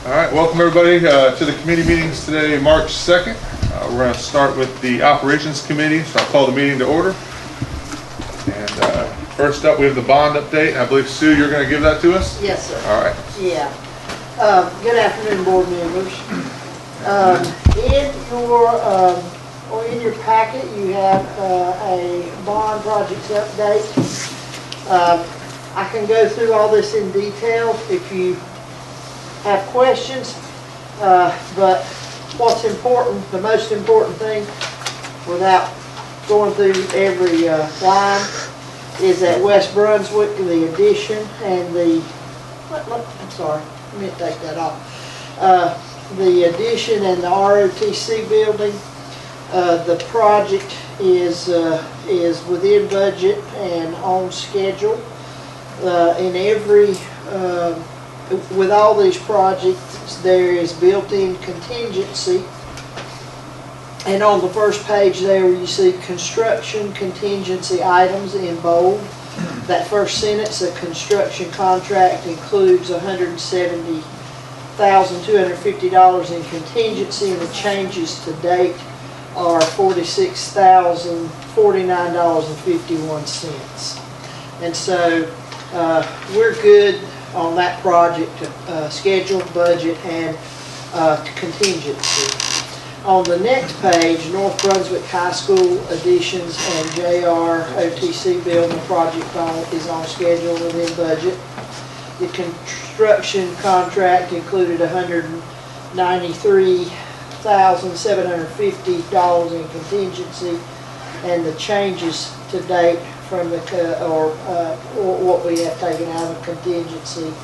All right, welcome everybody to the committee meetings today, March 2nd. We're going to start with the Operations Committee, so I'll call the meeting to order. And first up, we have the bond update. I believe, Sue, you're going to give that to us? Yes, sir. All right. Yeah. Good afternoon, board members. In your packet, you have a bond projects update. I can go through all this in detail if you have questions, but what's important, the most important thing, without going through every line, is that West Brunswick, the addition and the, I'm sorry, let me take that off. The addition and the ROTC building, the project is within budget and on schedule. In every with all these projects, there is built-in contingency, and on the first page there you see construction contingency items in bold. That first sentence, a construction contract includes $170,250 in contingency, and the changes to date are $46,049.51. And so we're good on that project, schedule, budget, and contingency. On the next page, North Brunswick High School additions and JR OTC building project is on schedule and in budget. The construction contract included $193,750 in contingency, and the changes to date from the what we have taken out of contingency is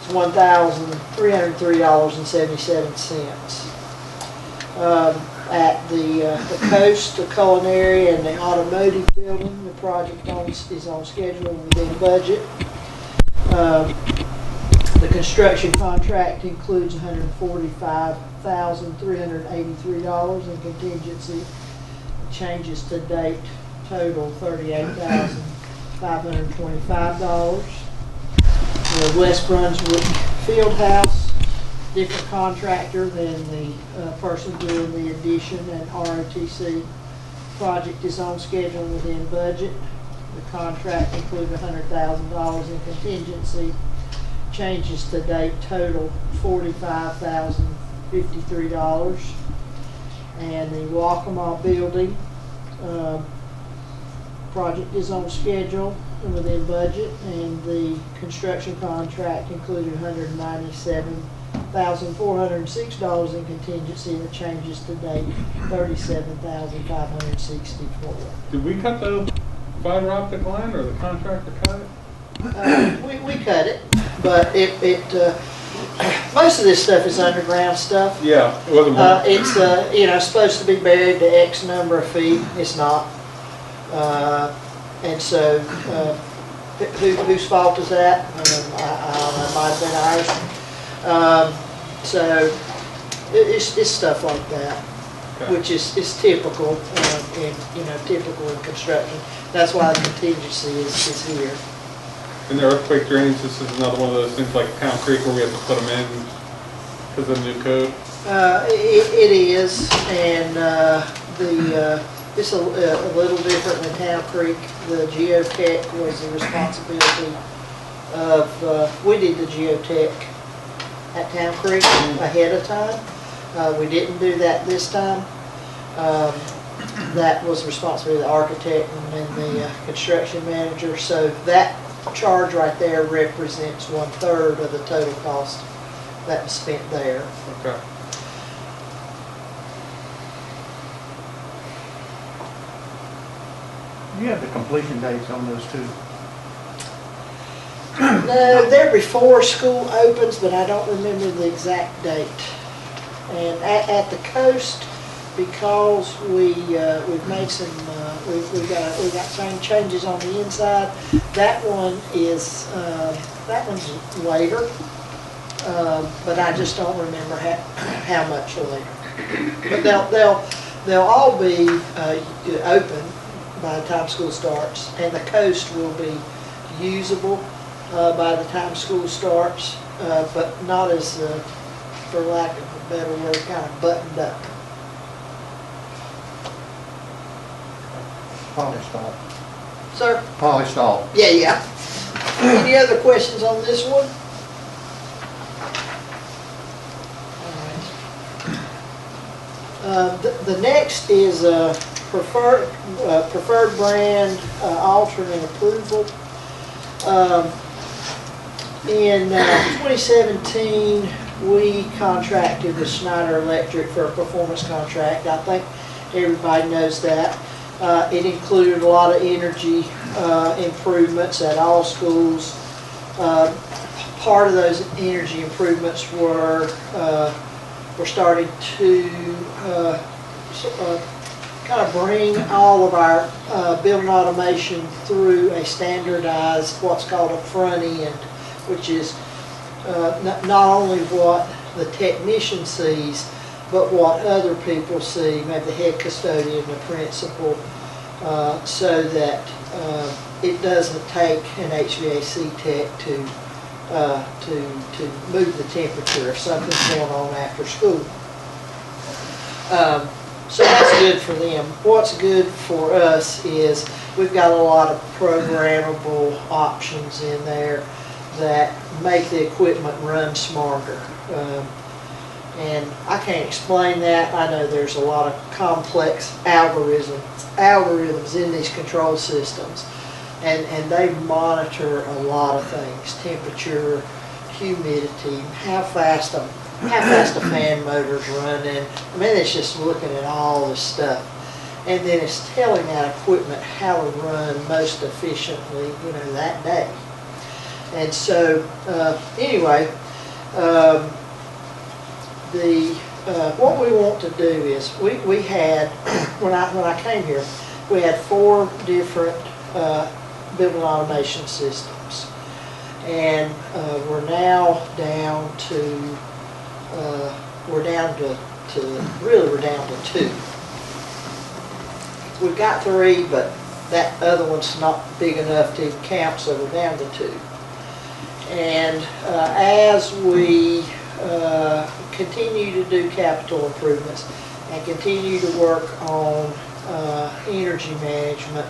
$1,303.77. At the coast, the culinary and the automotive building, the project is on schedule and within budget. The construction contract includes $145,383 in contingency. Changes to date total $38,525. The West Brunswick Field House, different contractor than the person doing the addition and ROTC project, is on schedule and within budget. The contract included $100,000 in contingency. Changes to date total $45,053. And the Waccamaw building project is on schedule and within budget, and the construction contract included $197,406 in contingency, and the changes to date $37,564. Did we cut the fiber optic line, or the contractor cut it? We cut it, but most of this stuff is underground stuff. Yeah, it wasn't. It's supposed to be buried to X number of feet. It's not, and so whose fault is that? I don't know, it might have been ours. So it's stuff like that, okay, which is typical typical in construction. That's why the contingency is here. And the earthquake drainage, this is another one of those things like Town Creek where we have to put them in because of the new code? It is, and it's a little different than Town Creek. The geotech was the responsibility of, we did the geotech at Town Creek ahead of time. We didn't do that this time. That was the responsibility of the architect and the construction manager. So that charge right there represents 1/3 of the total cost that was spent there. Okay. You have the completion dates on those two? No, they're before school opens, but I don't remember the exact date. And at the coast, because we've made some we got some changes on the inside. That one is that one's later, but I just don't remember how much later. But they'll all be open by the time school starts, and the coast will be usable by the time school starts, but not as for lack of a better word, kind of buttoned up. Polished off. Sir? Polished off. Yeah. Any other questions on this one? All right. The next is preferred brand alternate approval. In 2017, we contracted with Schneider Electric for a performance contract. I think everybody knows that. It included a lot of energy improvements at all schools. Part of those energy improvements were starting to kind of bring all of our building automation through a standardized, what's called a front end, which is not only what the technician sees, but what other people see, maybe the head custodian, the principal, so that it doesn't take an HVAC tech to move the temperature if something's going on after school. So that's good for them. What's good for us is we've got a lot of programmable options in there that make the equipment run smarter. And I can't explain that. I know there's a lot of complex algorithms in these control systems, and they monitor a lot of things: temperature, humidity, how fast a fan motor's running. I mean, it's just looking at all this stuff, and then it's telling that equipment how to run most efficiently, that day. And so, anyway. What we want to do is we had when I came here, we had 4 different building automation systems, and we're now down to 2. We've got 3, but that other one's not big enough to count, so we're down to 2. And as we continue to do capital improvements and continue to work on energy management,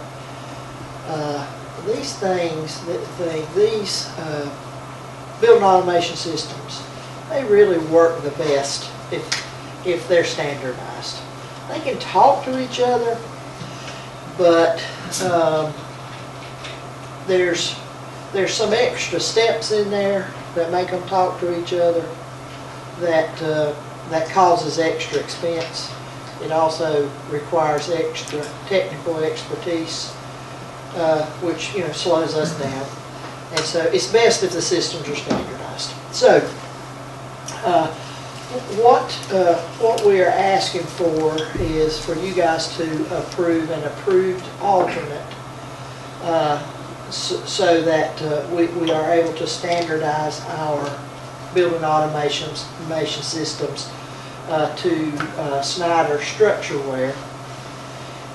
these building automation systems, they really work the best if they're standardized. They can talk to each other, but there's some extra steps in there that make them talk to each other that causes extra expense. It also requires extra technical expertise, which slows us down. And so it's best if the systems are standardized. So what we are asking for is for you guys to approve an approved alternate, so that we are able to standardize our building automation systems to Schneider Structureware,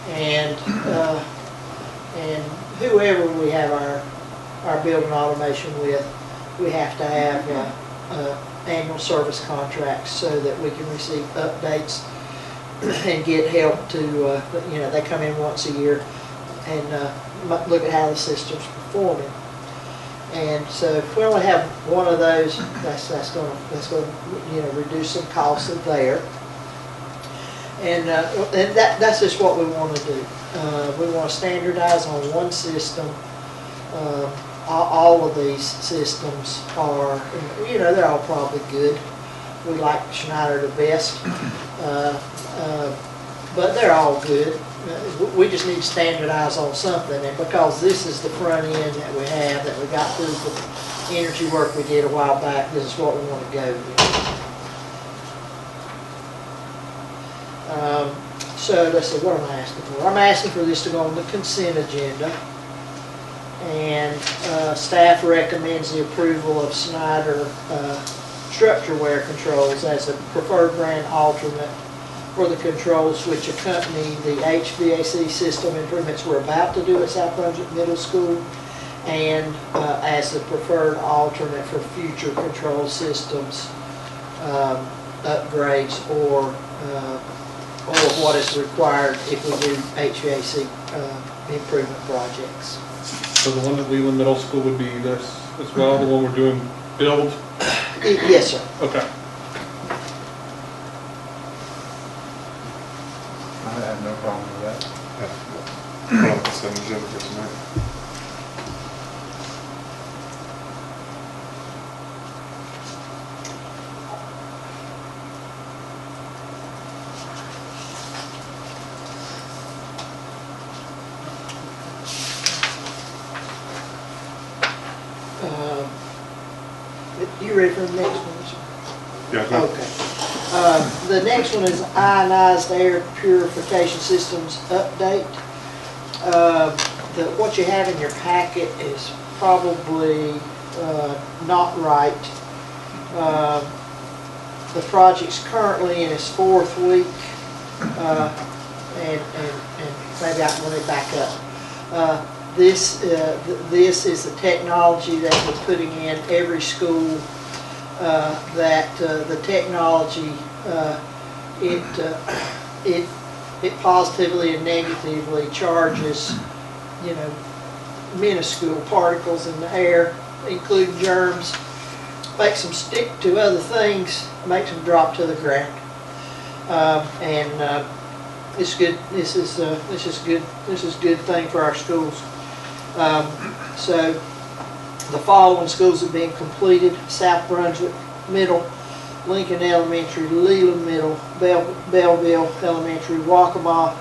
and whoever we have our building automation with, we have to have annual service contracts so that we can receive updates and get help to they come in once a year and look at how the system's performing. And so if we only have one of those, that's going to reduce some costs there. And that's just what we want to do. We want to standardize on one system. All of these systems are, they're all probably good. We like Schneider the best, but they're all good. We just need to standardize on something, and because this is the front end that we have, that we got through the energy work we did a while back, this is what we want to go with. So let's see, what am I asking for? I'm asking for this to go on the consent agenda, and staff recommends the approval of Schneider Structureware controls as a preferred brand alternate for the controls which accompany the HVAC system improvements we're about to do at South Brunswick Middle School, and as the preferred alternate for future control systems upgrades or what is required if we do HVAC improvement projects. So the one at Leland Middle School would be this as well, the one we're doing build? Yes, sir. Okay. I have no problem with that. Put on the consent agenda for tonight. You ready for the next one, sir? Yeah, go ahead. Okay. The next one is ionized air purification systems update. What you have in your packet is probably not right. The project's currently in its 4th week, and maybe I can run it back up. This is the technology that we're putting in every school. The technology it positively and negatively charges, minuscule particles in the air, including germs, makes them stick to other things, makes them drop to the ground, and it's good. This is good. This is a good thing for our schools. So the following schools have been completed: South Brunswick Middle, Lincoln Elementary, Leland Middle, Belleville Elementary, Waccamaw,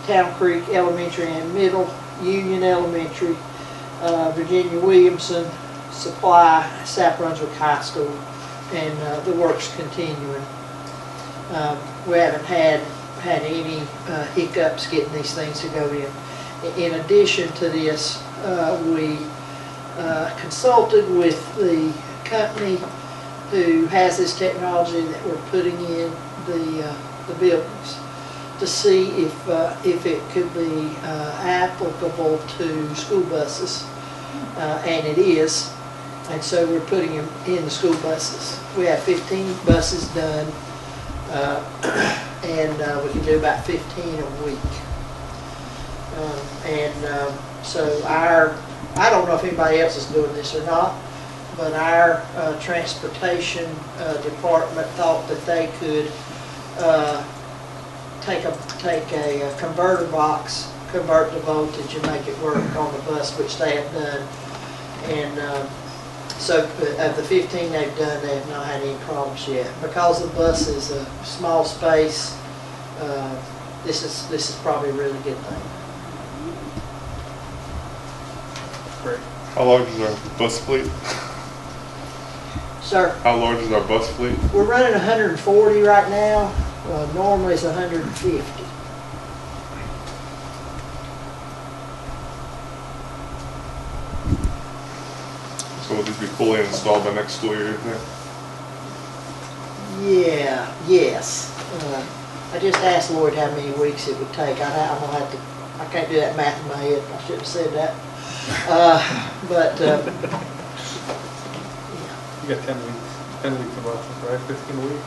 Town Creek Elementary and Middle, Union Elementary, Virginia Williamson, Supply, South Brunswick High School, and the work's continuing. We haven't had any hiccups getting these things to go in. In addition to this, we consulted with the company who has this technology that we're putting in the buildings to see if it could be applicable to school buses, and it is. And so we're putting them in the school buses. We have 15 buses done, and we can do about 15 a week. So I don't know if anybody else is doing this or not, but our transportation department thought that they could take a converter box, convert the voltage, and make it work on the bus, which they have done. And so of the 15 they've done, they have not had any problems yet. Because the bus is a small space, this is probably a really good thing. Great. How large is our bus fleet? Sir? How large is our bus fleet? We're running 140 right now. Normally it's 150. So will these be fully installed by next school year, you think? Yeah, yes. I just asked Lloyd how many weeks it would take. I'm gonna have to, I can't do that math in my head. I should have said that. You got 10 weeks. 10 weeks of buses, right? 15 a week?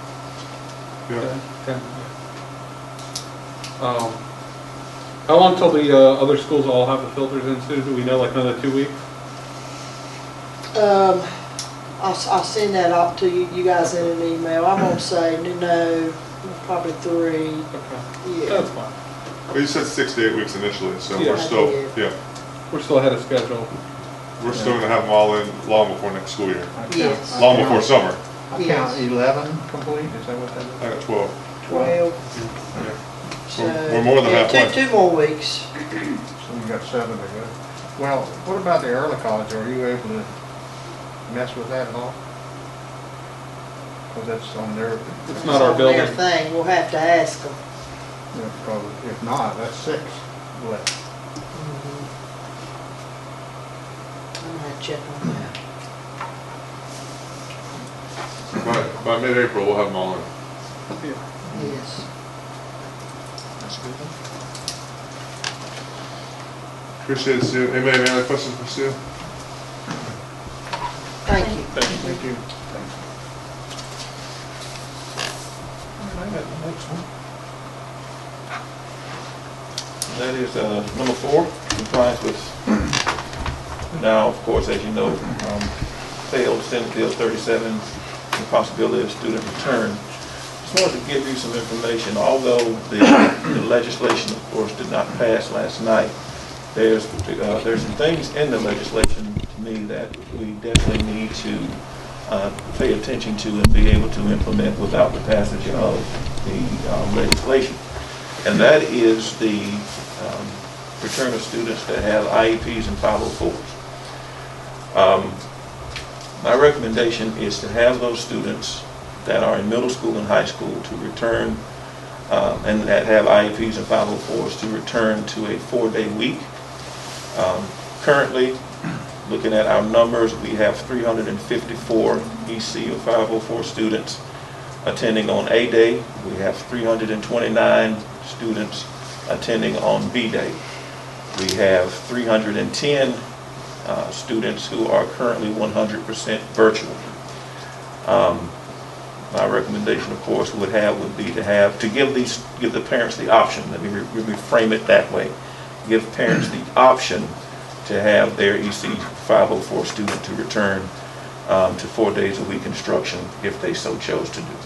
Yeah. 10, yeah. How long till the other schools all have the filters in, Sue? Do we know, like another 2 weeks? I'll send that off to you guys in an email. I'm gonna say no, probably 3. Okay. Yeah. That's fine. Well, you said 6 to 8 weeks initially, so Yeah. we're still, I did. yeah, We're still ahead of schedule. we're still gonna have them all in long before next school year. Yes. Long before summer. I Yes. count 11 complete, is that what that is? I got 12. 12. Yeah. So We're more than yeah, halfway. two more weeks. So you got 7 to go. Well, what about the early college? Are you able to mess with that at all? Because that's on their... It's not our On building. their thing, we'll have to ask them. Yeah, because if not, that's 6 left. I'm gonna have to check on that. By mid-April, we'll have them all in. Yeah. Yes. That's good. Appreciate it, Sue. Anybody have any other questions for Sue? Thank you. Thank you. Thank you. I got the next one. That is number 4, compliance with, now, of course, as you know, failed Senate Bill 37, the possibility of student return. Just wanted to give you some information. Although the legislation, of course, did not pass last night, there's some things in the legislation to me that we definitely need to pay attention to and be able to implement without the passage of the legislation. And that is the return of students that have IEPs and 504s. My recommendation is to have those students that are in middle school and high school to return, and that have IEPs and 504s to return to a 4-day week. Currently, looking at our numbers, we have 354 EC or 504 students attending on A day. We have 329 students attending on B day. We have 310 students who are currently 100% virtual. My recommendation, of course, would be to give the parents the option. Let me reframe it that way. Give parents the option to have their EC 504 student to return to 4 days a week instruction if they so chose to do.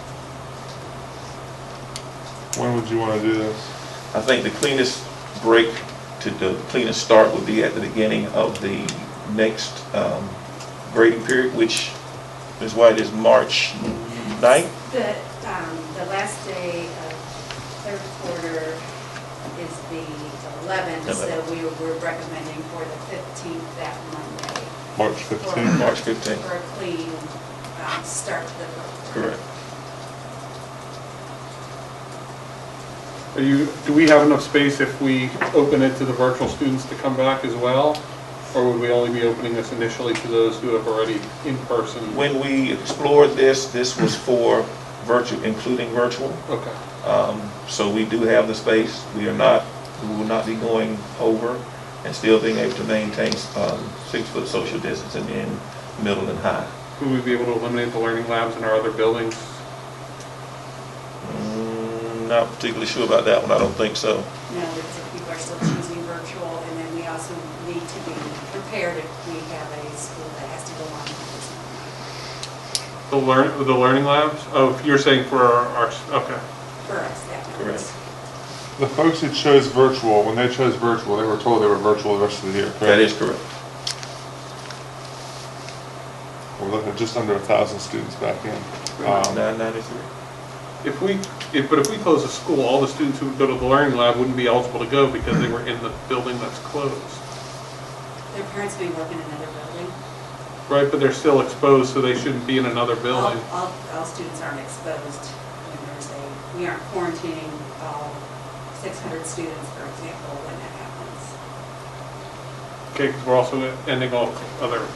When would you want to do this? I think the cleanest break to the cleanest start would be at the beginning of the next grading period, which is why it is March 9th. The last day of third quarter is the 11th, so we were recommending for the 15th that Monday. March 15th? March 15th. For a clean start to the fourth quarter. Correct. Do we have enough space if we open it to the virtual students to come back as well? Or would we only be opening this initially to those who have already in person? When we explored this was for virtual, including virtual. Okay. So we do have the space. We will not be going over and still being able to maintain 6-foot social distancing in middle and high. Would we be able to eliminate the learning labs in our other buildings? Not particularly sure about that one. I don't think so. No, because if people are still choosing virtual, and then we also need to be prepared if we have a school that has to go on. The learning labs? Oh, you're saying for our okay. For us, yeah. Correct. The folks who chose virtual, when they chose virtual, they were told they were virtual the rest of the year, correct? That is correct. We're looking at just under 1,000 students back in. 993. But if we close the school, all the students who go to the learning lab wouldn't be eligible to go because they were in the building that's closed. Their parents may work in another building. Right, but they're still exposed, so they shouldn't be in another building. All students aren't exposed. We aren't quarantining all 600 students, for example, when that happens. Okay, because we're also ending all other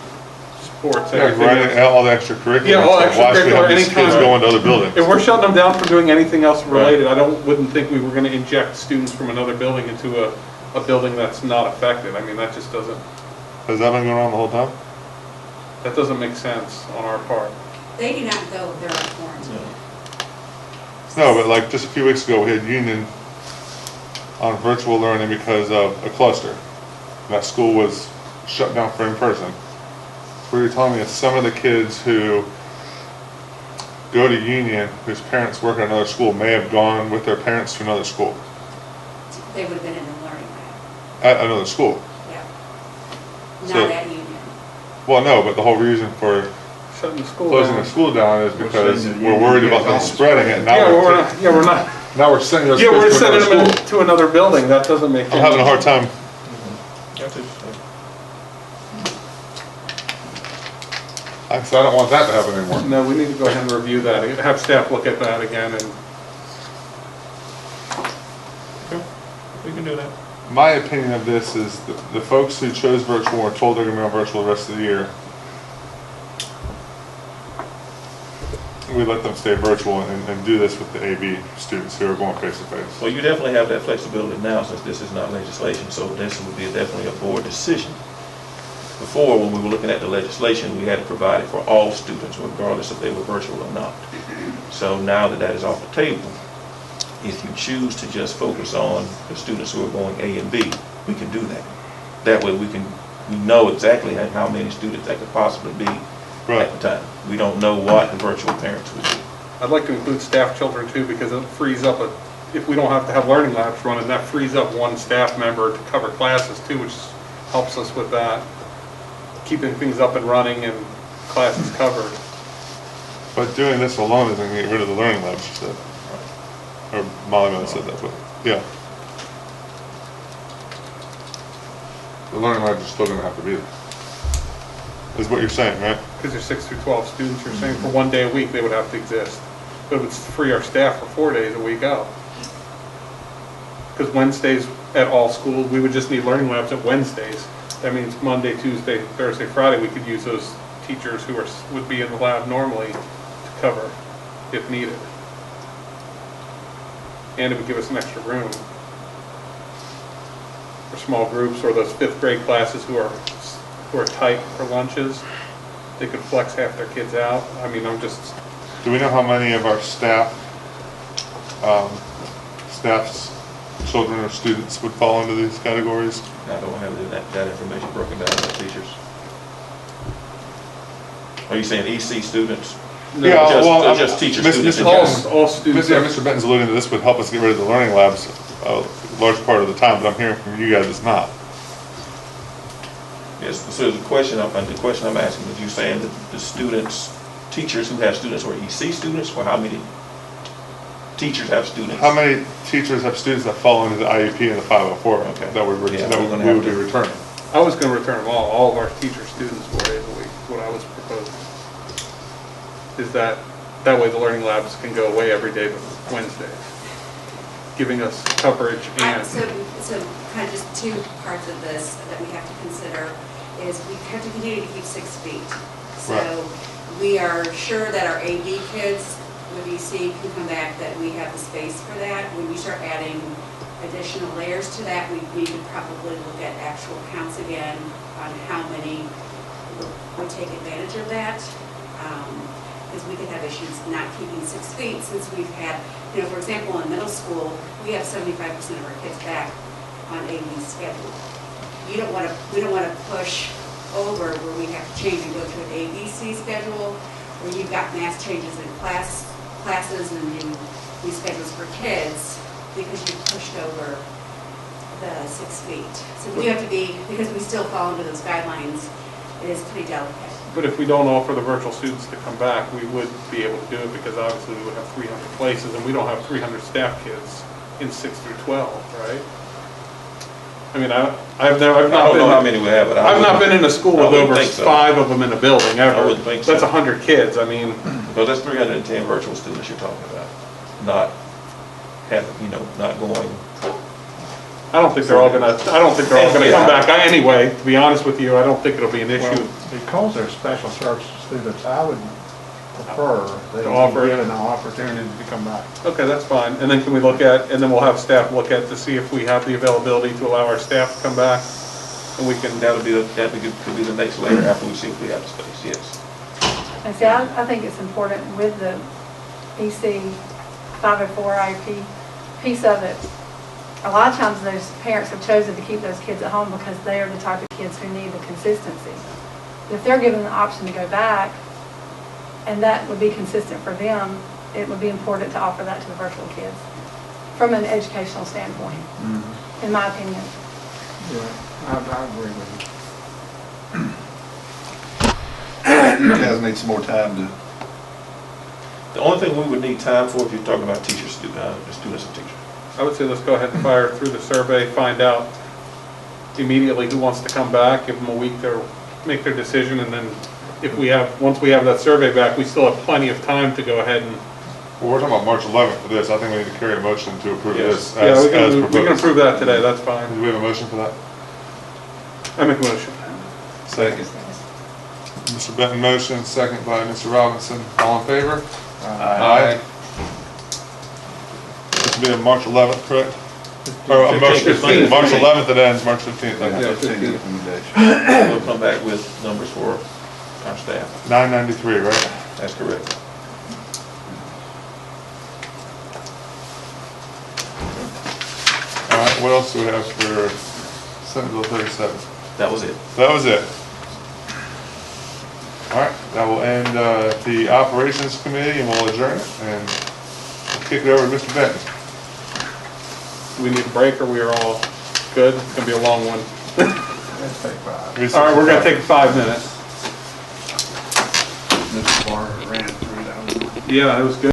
sports. Yeah, right, all the extracurricular. Yeah, all stuff. Why should we have extracurricular, these anytime. kids going to other buildings? If we're shutting them down from doing anything else related, I wouldn't think we were going to inject students from another building into a building that's not affected. I mean, that just doesn't, Has that been going on the whole time? that doesn't make sense on our part. They do not go if they're on quarantine. No, but like just a few weeks ago, we had Union on virtual learning because of a cluster. That school was shut down for in-person. So you're telling me that some of the kids who go to Union, whose parents work at another school, may have gone with their parents to another school? They would have been in the learning lab. At another school? Yeah. So- Not at Union. Well, no, but the whole reason for Shutting the school closing down. the school down is because sending we're worried about them spreading it. Now We're not. now we're sending those Yeah, we're kids to sending another them school. to another building. That doesn't make I'm having a hard time. So I don't want that to happen anymore. No, we need to go ahead and review that, have staff look at that again, and We can do that. My opinion of this is the folks who chose virtual were told they're going to be on virtual the rest of the year. We let them stay virtual and do this with the AB students who are going face to face. Well, you definitely have that flexibility now since this is not legislation, so this would be definitely a board decision. Before, when we were looking at the legislation, we had to provide it for all students, regardless if they were virtual or not. So now that that is off the table, If you choose to just focus on the students who are going A and B, we can do that. That way we know exactly how many students that could possibly be Right. at the time. We don't know what the virtual parents would do. I'd like to include staff children too, because it frees up if we don't have to have learning labs running, that frees up one staff member to cover classes too, which helps us with that, keeping things up and running and classes covered. But doing this alone isn't gonna get rid of the learning labs, you said. Or Molly might have said that, but, yeah. The learning labs are still gonna have to be there. Is what you're saying, right? Because there's 6 through 12 students, you're saying for 1 day a week they would have to exist. But it would free our staff for 4 days a week out. Because Wednesdays at all schools, we would just need learning labs at Wednesdays. That means Monday, Tuesday, Thursday, Friday, we could use those teachers who would be in the lab normally to cover if needed. And it would give us an extra room for small groups or those 5th grade classes who are tight for lunches. They could flex half their kids out. I mean, Do we know how many of our staff's children or students would fall into these categories? I don't have that information broken down by teachers. Are you saying EC students? Yeah, well, Just teacher Miss- students. in Mr. general? all students. Yeah, Mr. Benton's alluding to this would help us get rid of the learning labs a large part of the time, but I'm hearing from you guys it's not. Yes, so the question I'm asking is, you saying that the students, teachers who have students are EC students, or how many teachers have students? How many teachers have students that fall into the IEP and the 504 Okay. that we Yeah, that we're gonna we have would be to- returning? I was going to return them all of our teacher students 4 days a week, is what I was proposing. Is that way the learning labs can go away every day but Wednesdays, giving us coverage and. So kind of just 2 parts of this that we have to consider is we have to continue to keep 6 feet. So Right. we are sure that our AD kids with EC can come back, that we have the space for that. When we start adding additional layers to that, we need to probably look at actual counts again on how many would take advantage of that. Because we could have issues not keeping 6 feet since we've had, for example, in middle school, we have 75% of our kids back on AD schedule. We don't want to push over where we have to change and go to an ABC schedule where you've got mass changes in classes and new schedules for kids because you've pushed over the 6 feet. So we have to be, because we still fall into those guidelines, it is pretty delicate. But if we don't offer the virtual students to come back, we would be able to do it because obviously we would have 300 places and we don't have 300 staff kids in 6 through 12, right? I mean, I've I don't know how many we have, but I've not been in a school I with wouldn't over think so. 5 of them in a building ever. I wouldn't think so. That's 100 kids. I mean, Because that's 310 virtual students you're talking about, not having, not going. I don't think they're all gonna come back. Anyway, to be honest with you, I don't think it'll be an issue. Well, because they're special services students, I would prefer they To be offer it. given an opportunity to come back. Okay, that's fine. And then can we look at, and then we'll have staff look at to see if we have the availability to allow our staff to come back? And we can, That could be the next layer after we see if we have the space, yes. And see, I think it's important with the EC 504 IEP piece of it. A lot of times those parents have chosen to keep those kids at home because they are the type of kids who need the consistency. If they're given the option to go back, and that would be consistent for them, it would be important to offer that to the virtual kids from an educational standpoint, in my opinion. Yeah, I agree with You guys need some more time to, The only thing we would need time for, if you're talking about students and teachers. I would say let's go ahead and fire through the survey, find out immediately who wants to come back, give them a week to make their decision, and then once we have that survey back, we still have plenty of time to go ahead and. Well, we're talking about March 11th for this. I think we need to carry a motion to approve Yes. this Yeah, as we can proposed. approve that today, that's Do fine. we have a motion for that? I make a motion. second. Mr. Benton motion, second by Mr. Robinson. All in favor? you. Aye. This will be on March 11th, correct? Or March 15th. March 11th it ends, March 15th. Yeah, Okay. 15 recommendation. We'll come back with numbers for our staff. 993, right? That's correct. right, what else do we have for Senate Bill 37? That was it. That was it. All right, that will end the Operations Committee, and we'll adjourn it, and we'll kick it over to Mr. Benton. Do we need a break, or we are all good? It's gonna be a long one. Let's take 5. All right, we're gonna take 5 minutes. Mr. Barr ran through that one. Yeah, it was good.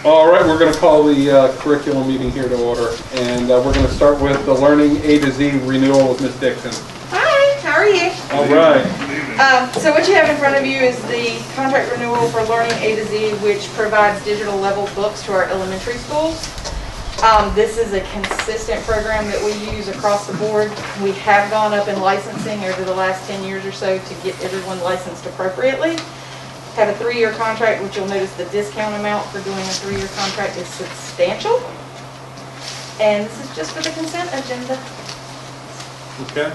All right, we're going to call the curriculum meeting here to order, and we're going to start with the Learning A to Z renewal with Ms. Dixon. Hi, how are you? All right. So what you have in front of you is the contract renewal for Learning A to Z, which provides digital level books to our elementary schools. This is a consistent program that we use across the board. We have gone up in licensing over the last 10 years or so to get everyone licensed appropriately. Have a 3-year contract, which you'll notice the discount amount for doing a 3-year contract is substantial. And this is just for the consent agenda. Okay.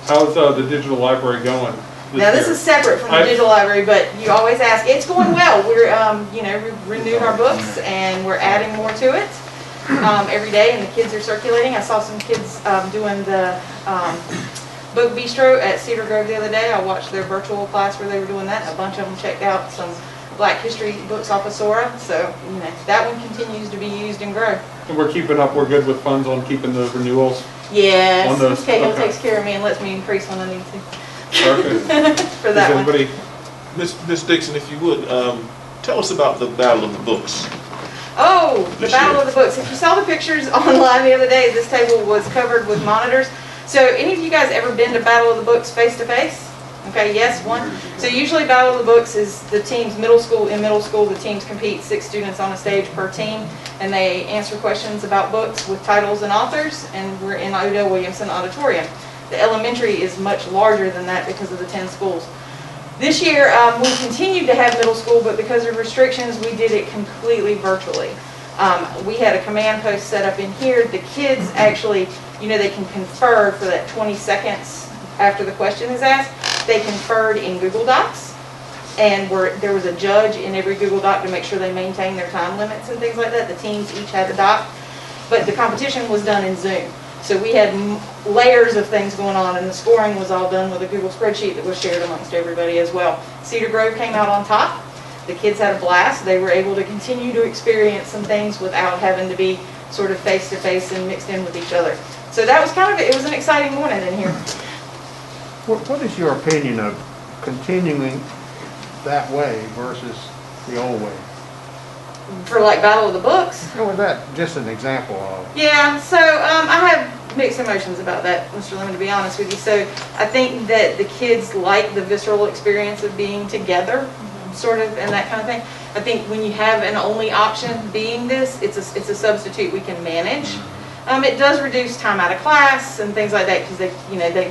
How's the digital library going? Now, this is separate from the digital library, but you always ask. It's going well. We're, we've renewed our books and we're adding more to it every day, and the kids are circulating. I saw some kids doing the book bistro at Cedar Grove the other day. I watched their virtual class where they were doing that, and a bunch of them checked out some Black History books off of Sora. So, that one continues to be used and grow. And we're keeping up, we're good with funds on keeping the renewals? Yes, On those, Cahill okay. takes care of me and lets me increase when I need to. Perfect. For that one. Anybody? Ms. Dixon, if you would, tell us about the Battle of the Books. Oh, the This Battle year. of the Books. If you saw the pictures online the other day, this table was covered with monitors. So any of you guys ever been to Battle of the Books face to face? Okay, yes, one. So usually Battle of the Books is the teams, in middle school, the teams compete, 6 students on a stage per team, and they answer questions about books with titles and authors, and we're in Odell Williamson Auditorium. The elementary is much larger than that because of the 10 schools. This year, we continued to have middle school, but because of restrictions, we did it completely virtually. We had a command post set up in here. The kids actually, they can confer for that 20 seconds after the question is asked. They conferred in Google Docs, and there was a judge in every Google Doc to make sure they maintain their time limits and things like that. The teams each had a doc, but the competition was done in Zoom. So we had layers of things going on, and the scoring was all done with a Google spreadsheet that was shared amongst everybody as well. Cedar Grove came out on top. The kids had a blast. They were able to continue to experience some things without having to be sort of face-to-face and mixed in with each other. So that was it was an exciting morning in here. What is your opinion of continuing that way versus the old way? For like Battle of the Books. Or was that just an example of? Yeah, so I have mixed emotions about that, Mr. Lemon, to be honest with you. So I think that the kids like the visceral experience of being together, sort of, and that kind of thing. I think when you have an only option being this, it's a substitute we can manage. It does reduce time out of class and things like that because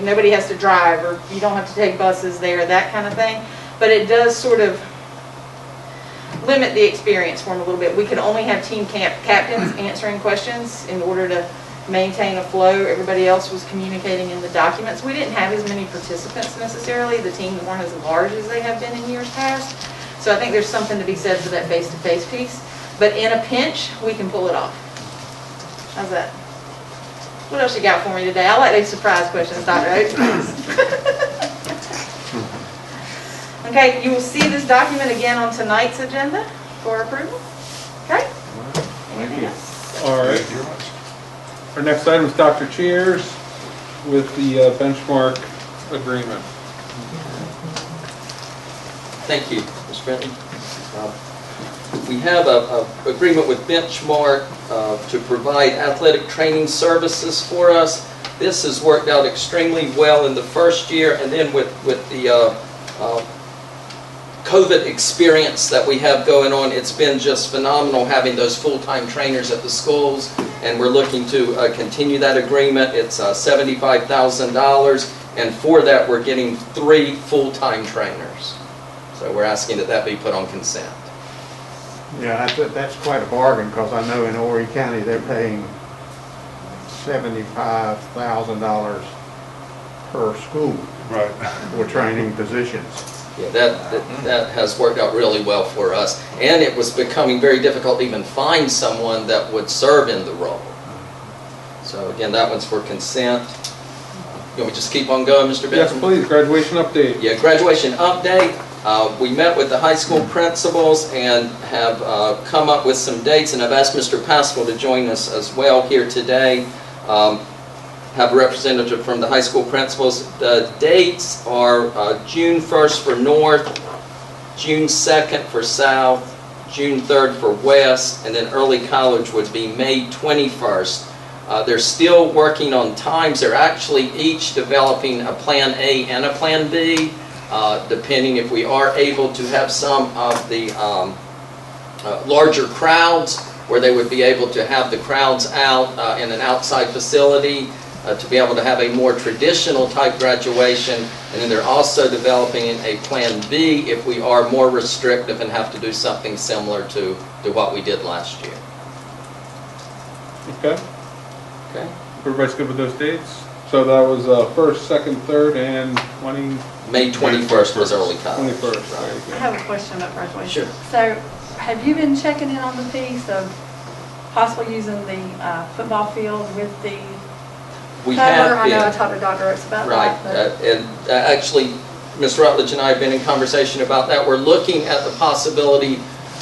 nobody has to drive, or you don't have to take buses there, that kind of thing. But it does sort of limit the experience for them a little bit. We could only have team captains answering questions in order to maintain a flow. Everybody else was communicating in the documents. We didn't have as many participants necessarily. The teams weren't as large as they have been in years past. So I think there's something to be said for that face-to-face piece. But in a pinch, we can pull it off. How's that? What else you got for me today? I like these surprise questions, Dr. Oates. Okay, you will see this document again on tonight's agenda for approval. Okay? Thank you. All right. Thank you very much. Our next item is Dr. Cheers with the benchmark agreement. Thank you, Ms. Benton. We have an agreement with Benchmark to provide athletic training services for us. This has worked out extremely well in the first year, and then with the COVID experience that we have going on, it's been just phenomenal having those full-time trainers at the schools, and we're looking to continue that agreement. It's $75,000, and for that we're getting 3 full-time trainers. So we're asking that be put on consent. Yeah, that's quite a bargain, because I know in Horry County they're paying $75,000 per school Right. for training positions. Yeah, that has worked out really well for us, and it was becoming very difficult to even find someone that would serve in the role. So again, that one's for consent. You want me to just keep on going, Mr. Benton? Yes, please. Graduation update. Yeah, graduation update. We met with the high school principals and have come up with some dates, and I've asked Mr. Pascal to join us as well here today. Have a representative from the high school principals. The dates are June 1st for North, June 2nd for South, June 3rd for West, and then early college would be May 21st. They're still working on times. They're actually each developing a Plan A and a Plan B, depending if we are able to have some of the larger crowds, where they would be able to have the crowds out in an outside facility, to be able to have a more traditional type graduation. And then they're also developing a Plan B if we are more restrictive and have to do something similar to what we did last year. Okay, Okay? everybody's good with those dates? So that was 1st, 2nd, 3rd, and May 21st was early college. 21st. Right. I have a question about graduation. Sure. So have you been checking in on the piece of possibly using the football field with the We cover? have I know I been, talked to Dr. Oates about right, that. and actually, Ms. Rutledge and I have been in conversation about that. We're looking at the possibility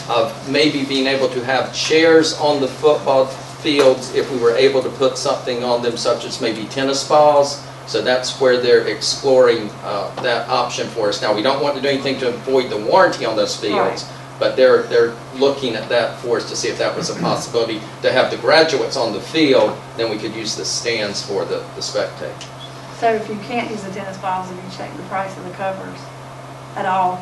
of maybe being able to have chairs on the football fields if we were able to put something on them, such as maybe tennis balls. So that's where they're exploring that option for us. Now, we don't want to do anything to avoid the warranty on those fields, but they're looking at that for us to see if that was a possibility to have the graduates on the field. Then we could use the stands for the spectators. So if you can't use the tennis balls, have you checked the price of the covers at all?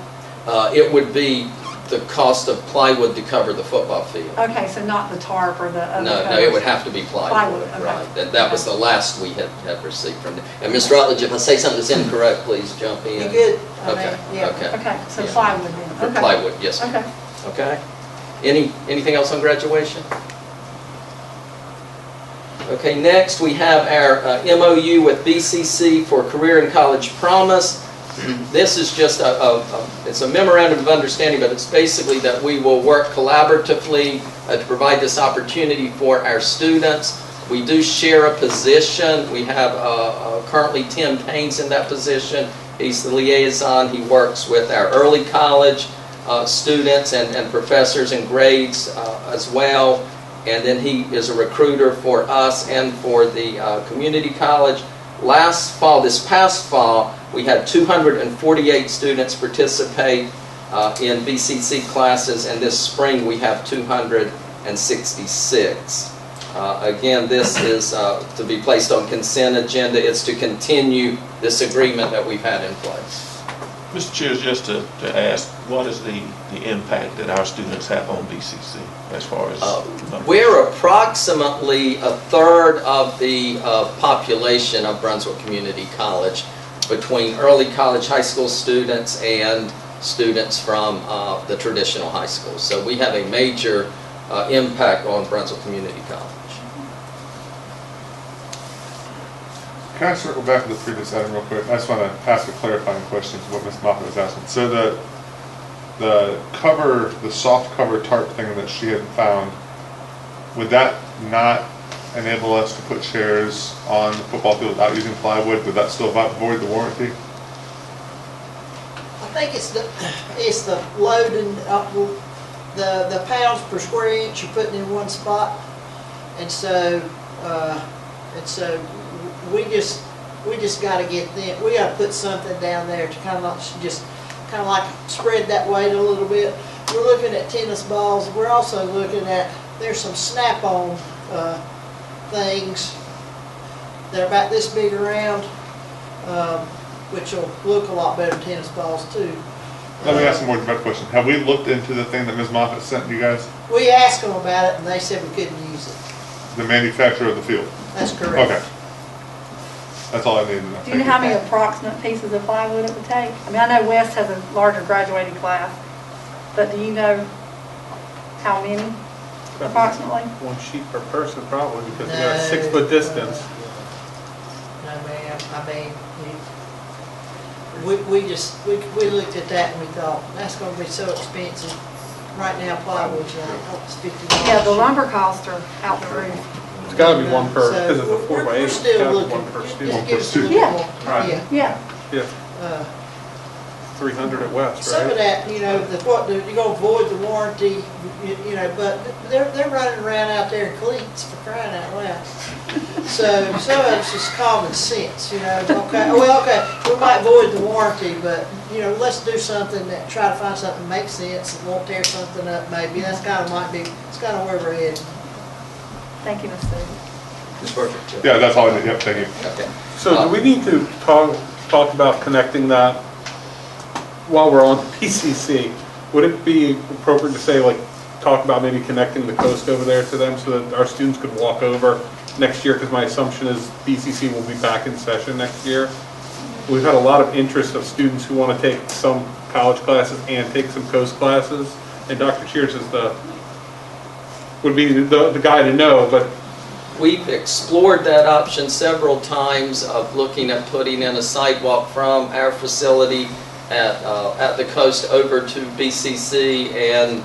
It would be the cost of plywood to cover the football field. Okay, so not the tarp or the other No, covers? no, it would have to be plywood. Plywood, okay. Right. That was the last we had received from them. And Ms. Rutledge, if I say something that's incorrect, please jump in. You good? I Okay, mean, yeah. okay. Okay, so Yeah. plywood then? For Okay. plywood, yes, ma'am. Okay. Okay? Anything else on graduation? Okay, next we have our MOU with BCC for Career and College Promise. This is just it's a memorandum of understanding, but it's basically that we will work collaboratively to provide this opportunity for our students. We do share a position. We have currently Tim Paynes in that position. He's the liaison. He works with our early college students and professors and grades as well. And then he is a recruiter for us and for the community college. This past fall, we had 248 students participate in BCC classes, and this spring we have 266. Again, this is to be placed on consent agenda. It's to continue this agreement that we've had in place. Mr. Chair, just to ask, what is the impact that our students have on BCC as far as? We're approximately a third of the population of Brunswick Community College, between early college high school students and students from the traditional high schools. So we have a major impact on Brunswick Community College. Can I circle back to the previous item real quick? I just want to ask a clarifying question to what Ms. Moffett was asking. So the soft cover tarp thing that she had found, would that not enable us to put chairs on the football field without using plywood? Would that still void the warranty? I think it's the loading, the pounds per square inch you're putting in one spot. And so we just gotta get them, we gotta put something down there to kind of like spread that weight a little bit. We're looking at tennis balls. We're also looking at, there's some snap-on things. They're about this big around, which will look a lot better than tennis balls too. Let me ask a more direct question. Have we looked into the thing that Ms. Moffett sent you guys? We asked them about it and they said we couldn't use it. The manufacturer of the field? That's correct. Okay. That's all I needed to know. Do you know how many approximate pieces of plywood it would take? I mean, I know West has a larger graduating class, but do you know how many approximately? One sheet per person probably, because we got a No. 6-foot distance. No, ma'am, I mean, we looked at that and we thought, that's gonna be so expensive. Right now, plywood's like, it's $50. Yeah, the lumber costs are out the roof. It's gotta be one per, So, because it's a 4x8, we're it's still gotta be looking. one per Just student. give us a little Yeah. more. Right. Yeah. Yeah. Yeah. 300 at West, Some of right? that, you know, you're gonna void the warranty, you know, but they're running around out there in cleats for crying out loud. So some of it's just common sense, you know, okay, well, okay, we might void the warranty, but, you know, let's do something that, try to find something that makes sense and won't tear something up maybe. That's kind of it's kind of where we're headed. Thank you, Ms. Sue. It's perfect. Yeah, that's all I need, yep, thank you. Okay. So do we need to talk about connecting that while we're on the PCC? Would it be appropriate to say, like, talk about maybe connecting the coast over there to them so that our students could walk over next year? Because my assumption is BCC will be back in session next year. We've had a lot of interest of students who want to take some college classes and take some coast classes. And Dr. Cheers would be the guy to know, but We've explored that option several times of looking at putting in a sidewalk from our facility at the coast over to BCC. And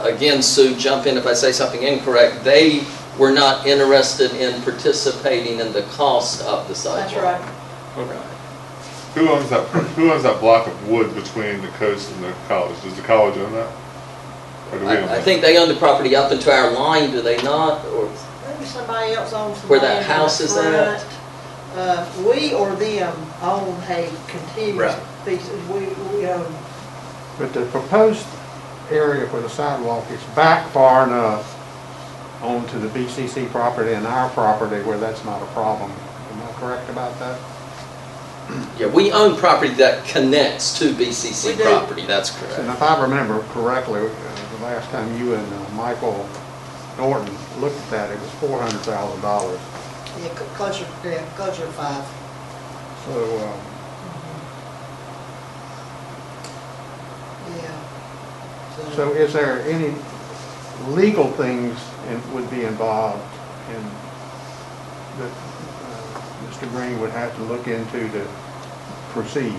again, Sue, jump in if I say something incorrect. They were not interested in participating in the cost of the sidewalk. That's right. Okay. Who owns that block of wood between the coast and the college? Does the college own that? Or do we own I that? think they own the property up into our line, do they not? Or Maybe somebody else owns the where that land in house the is at? front. We or them own a contiguous Right. piece, we own. But the proposed area for the sidewalk is back far enough onto the BCC property and our property where that's not a problem. Am I correct about that? Yeah, we own property that connects to We BCC do. property, that's And correct. if I remember correctly, the last time you and Michael Norton looked at that, it was $400,000. Yeah, closer to 5. So, Yeah. so is there any legal things would be involved in that Mr. Green would have to look into to proceed?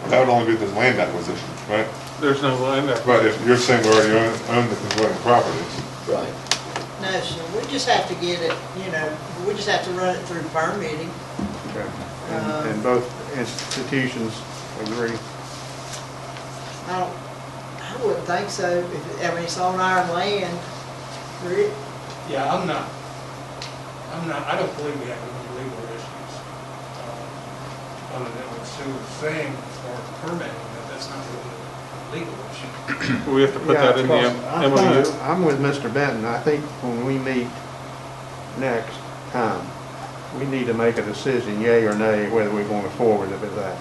That would only be the land acquisition, right? there's no line there. But if you're saying we already own the conjoining properties, Right. No, sir, we just have to get it, you know, we just have to run it through permitting. Okay. And both institutions agree? I wouldn't think so, I mean, it's on our land. Rick? Yeah, I don't believe we have any legal issues. Other than what Sue was saying, as far as permitting, that's not really a legal issue. We have to put that in the MOU. I'm with Mr. Benton. I think when we meet next time, we need to make a decision, yay or nay, whether we're going forward with that.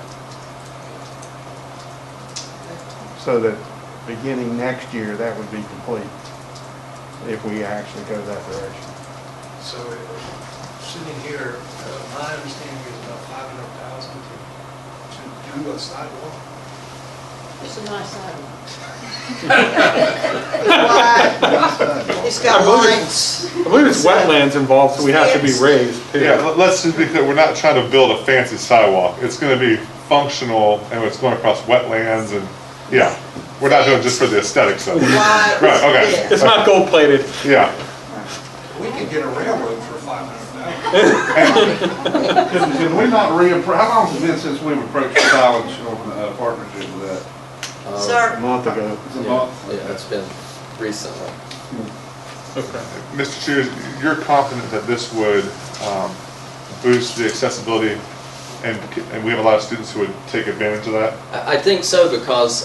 So that beginning next year, that would be complete, if we actually go that direction. So sitting here, my understanding is about $500,000 to do a sidewalk. It's a nice sidewalk. It's wide, it's got lights. I believe it's wetlands involved, so we have to be raised too. yeah, let's just be clear, we're not trying to build a fancy sidewalk. It's gonna be functional and it's going across wetlands and, yeah. We're not doing just for the aesthetics of it. Wide. Right, okay. Yeah. It's not gold plated. Yeah. We could get a railroad for $500,000. Can we not how long has it been since we've approached the college on a partnership with that? Sir, A month ago. It's a Yeah, month? yeah, it's been recently. Okay. Mr. Cheers, you're confident that this would boost the accessibility and we have a lot of students who would take advantage of that? I think so, because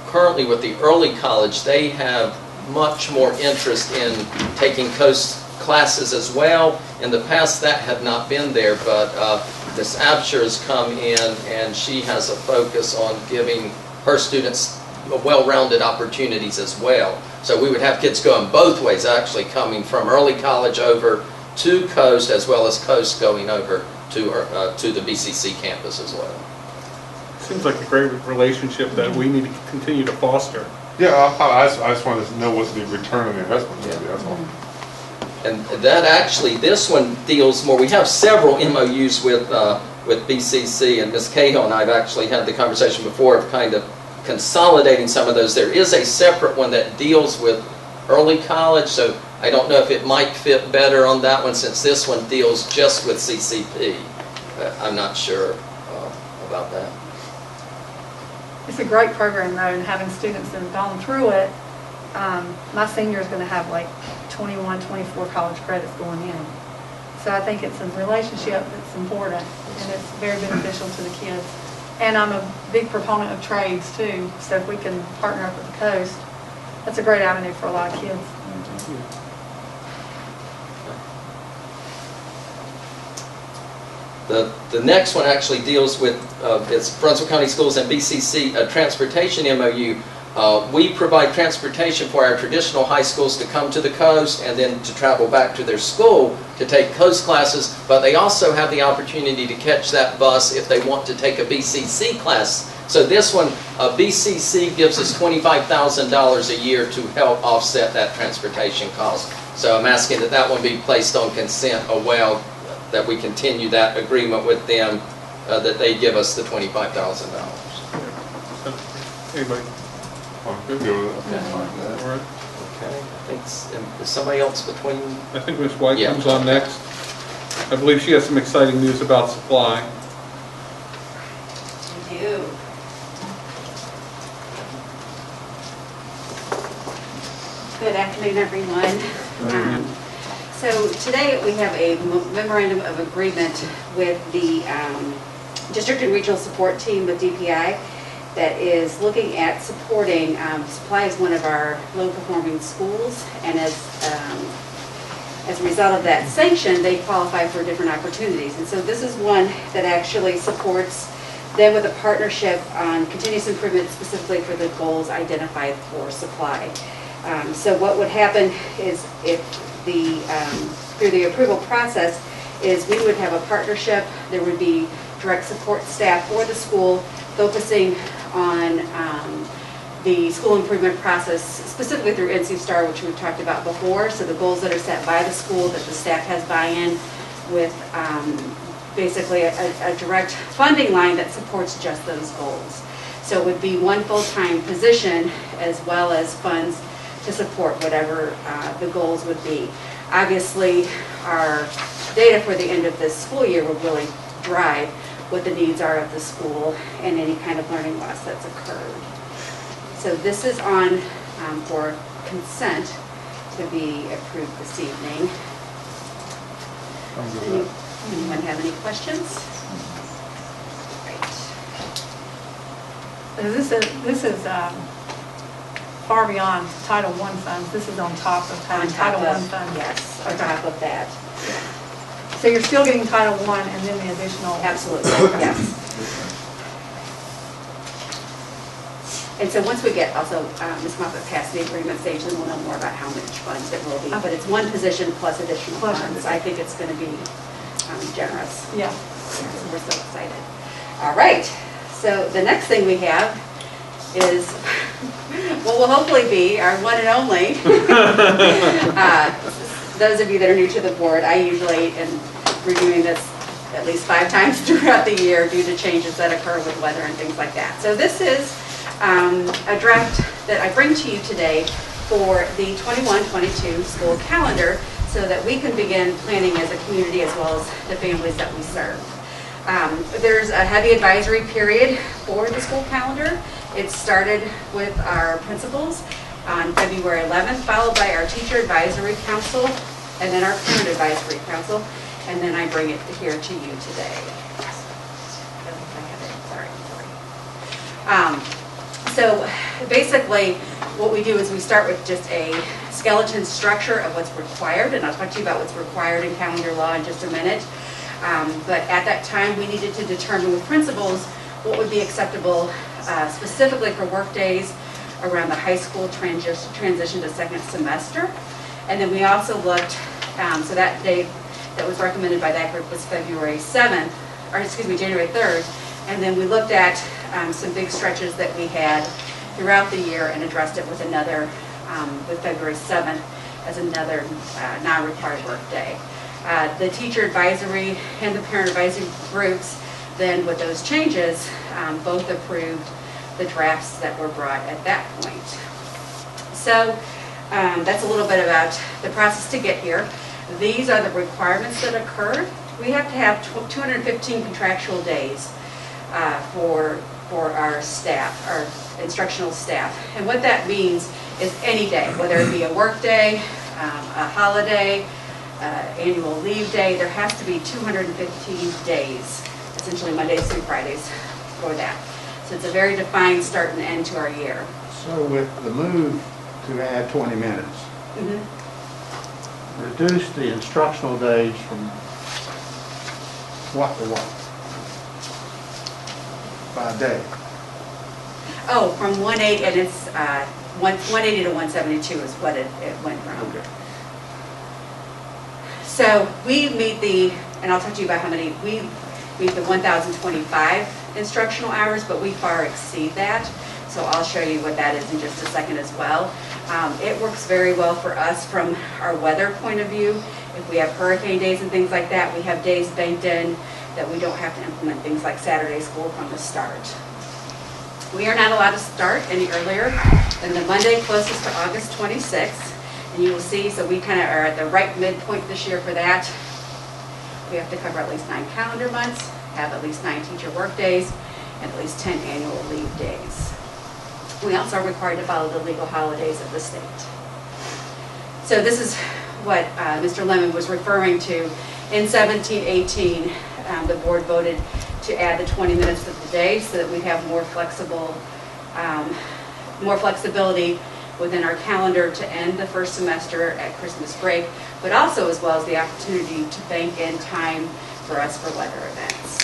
currently with the early college, they have much more interest in taking coast classes as well. In the past, that had not been there, but Ms. Absher has come in and she has a focus on giving her students well-rounded opportunities as well. So we would have kids going both ways, actually coming from early college over to coast, as well as coast going over to the BCC campus as well. Seems like a great relationship that we need to continue to foster. Yeah, I just wanted to know what the return on the investment would be, that's all. And that actually, this one deals more, we have several MOUs with BCC, and Ms. Cahill and I have actually had the conversation before of kind of consolidating some of those. There is a separate one that deals with early college, so I don't know if it might fit better on that one, since this one deals just with CCP. I'm not sure about that. It's a great program though, and having students that have gone through it, my senior is going to have like 21, 24 college credits going in. So I think it's a relationship that's important, and it's very beneficial to the kids. And I'm a big proponent of trades too, so if we can partner up with the coast, that's a great avenue for a lot of kids. The next one actually deals with, it's Brunswick County Schools and BCC Transportation MOU. We provide transportation for our traditional high schools to come to the coast and then to travel back to their school to take coast classes, but they also have the opportunity to catch that bus if they want to take a BCC class. So this one, BCC gives us $25,000 a year to help offset that transportation cost. So I'm asking that that one be placed on consent that we continue that agreement with them, that they give us the $25,000. Anybody? I'm good with Okay. All right. Okay, I think, is somebody else between? I think Ms. White Yeah. comes on next. I believe she has some exciting news about supply. I do. Good afternoon, everyone. So today we have a memorandum of agreement with the District and Regional Support Team with DPI that is looking at supporting, Supply is one of our low-performing schools, and as a result of that sanction, they qualify for different opportunities. And so this is one that actually supports them with a partnership on continuous improvement specifically for the goals identified for Supply. So what would happen is if through the approval process is we would have a partnership, there would be direct support staff for the school focusing on the school improvement process, specifically through NC STAR, which we've talked about before. So the goals that are set by the school, that the staff has buy-in with basically a direct funding line that supports just those goals. So it would be one full-time position as well as funds to support whatever the goals would be. Obviously, our data for the end of this school year will really drive what the needs are of the school and any kind of learning loss that's occurred. So this is on for consent to be approved this evening. I'm good with that. Anyone have any questions? Great. This is far beyond Title I funds. This is on top of On top Title I of, funds. yes, on top of that. So you're still getting Title I and then the additional. Absolutely, yes. And so once we get also, Ms. Moffett passed the agreement stage, then we'll know more about how much funds it will be. But it's one position plus additional funds. I think it's going to be generous. Yeah. So we're so excited. All right, so the next thing we have is what will hopefully be our one and only. Those of you that are new to the board, I usually am reviewing this at least 5 times throughout the year due to changes that occur with weather and things like that. So this is a draft that I bring to you today for the 21-22 school calendar so that we can begin planning as a community as well as the families that we serve. There's a heavy advisory period for the school calendar. It started with our principals on February 11th, followed by our teacher advisory council, and then our parent advisory council, and then I bring it here to you today. So basically, what we do is we start with just a skeleton structure of what's required, and I'll talk to you about what's required in calendar law in just a minute. But at that time, we needed to determine with principals what would be acceptable specifically for work days around the high school transition to second semester. And then we also looked, so that date that was recommended by that group was January 3rd. And then we looked at some big stretches that we had throughout the year and addressed it with another, with February 7th as another non-required work day. The teacher advisory and the parent advisory groups, then with those changes, both approved the drafts that were brought at that point. So that's a little bit about the process to get here. These are the requirements that occurred. We have to have 215 contractual days for our staff, our instructional staff. And what that means is any day, whether it be a work day, a holiday, annual leave day, there has to be 215 days, essentially Mondays through Fridays for that. So it's a very defined start and end to our year. So with the move to add 20 minutes, Mhm. reduce the instructional days from what to what? By day? Oh, from 180, and it's 180 to 172 is what it went from. Okay. So we meet and I'll talk to you about how many, we meet the 1,025 instructional hours, but we far exceed that. So I'll show you what that is in just a second as well. It works very well for us from our weather point of view. If we have hurricane days and things like that, we have days banked in that we don't have to implement things like Saturday school from the start. We are not allowed to start any earlier than the Monday closest to August 26th. And you will see, so we kind of are at the right midpoint this year for that. We have to cover at least 9 calendar months, have at least 9 teacher work days, and at least 10 annual leave days. We also are required to follow the legal holidays of the state. So this is what Mr. Lemon was referring to. In 17-18, the board voted to add the 20 minutes of the day so that we have more flexibility within our calendar to end the first semester at Christmas break, but also as well as the opportunity to bank in time for us for weather events.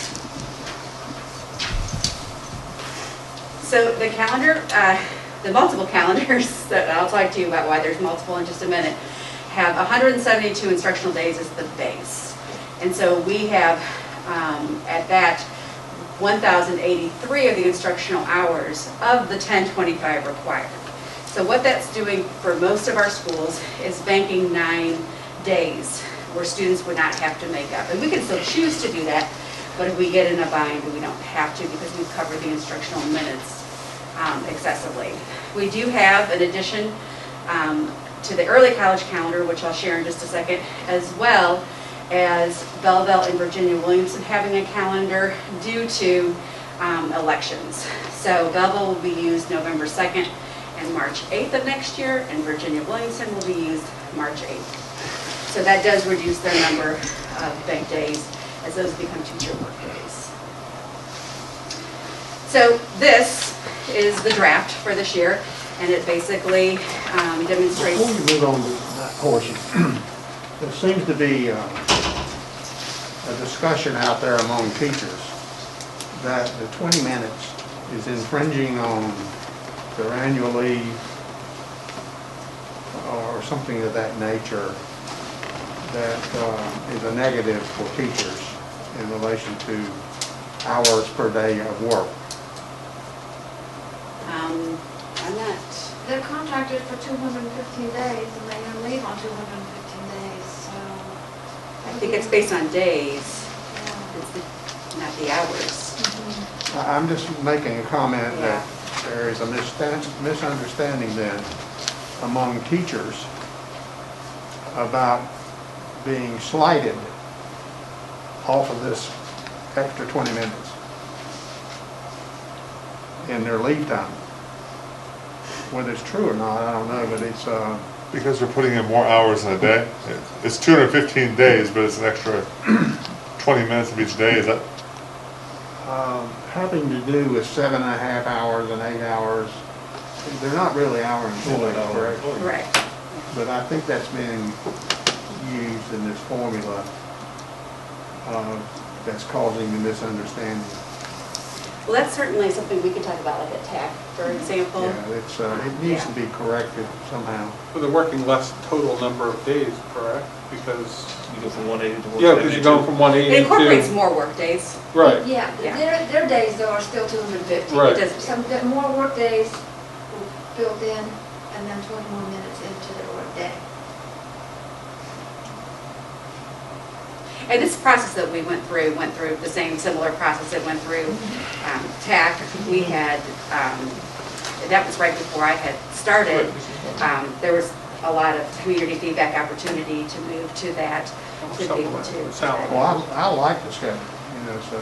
So the calendar, the multiple calendars that I'll talk to you about why there's multiple in just a minute, have 172 instructional days as the base. And so we have at that 1,083 of the instructional hours of the 1025 required. So what that's doing for most of our schools is banking 9 days where students would not have to make up. And we can still choose to do that, but if we get in a bind, we don't have to because we've covered the instructional minutes excessively. We do have an addition to the early college calendar, which I'll share in just a second, as well as Belleville and Virginia Williamson having a calendar due to elections. So Belleville will be used November 2nd and March 8th of next year, and Virginia Williamson will be used March 8th. So that does reduce their number of bank days as those become teacher work days. So this is the draft for this year, and it basically demonstrates... Before you move on to that portion, there seems to be a discussion out there among teachers that the 20 minutes is infringing on their annual leave or something of that nature that is a negative for teachers in relation to hours per day of work. I'm not... They're contracted for 215 days and they're going to leave on 215 days, so. I think it's based on days, Yeah. it's not the hours. I'm just making a comment that there is a misunderstanding then among teachers about being slighted off of this extra 20 minutes in their leave time. Whether it's true or not, I don't know, but it's... Because they're putting in more hours in a day? It's 215 days, but it's an extra 20 minutes of each day, is that? having to do with 7.5 hours and 8 hours. They're not really hour employees, correct? Correct. But I think that's being used in this formula that's causing the misunderstanding. Well, that's certainly something we could talk about, like at TAC, for example. Yeah, it's, it needs to be corrected somehow. But they're working less total number of days, correct? Because, You go from 180 to 172. yeah, because you're going from 180 to... It incorporates more work days. Right. Yeah, Yeah. their days though are still 250. Right. It does. Some more work days built in, and then 20 more minutes into their work day. And this process that we went through the same similar process that went through TAC. We had, that was right before I had started. There was a lot of community feedback opportunity to move to that, to be able to. Well, I like the schedule, you know, so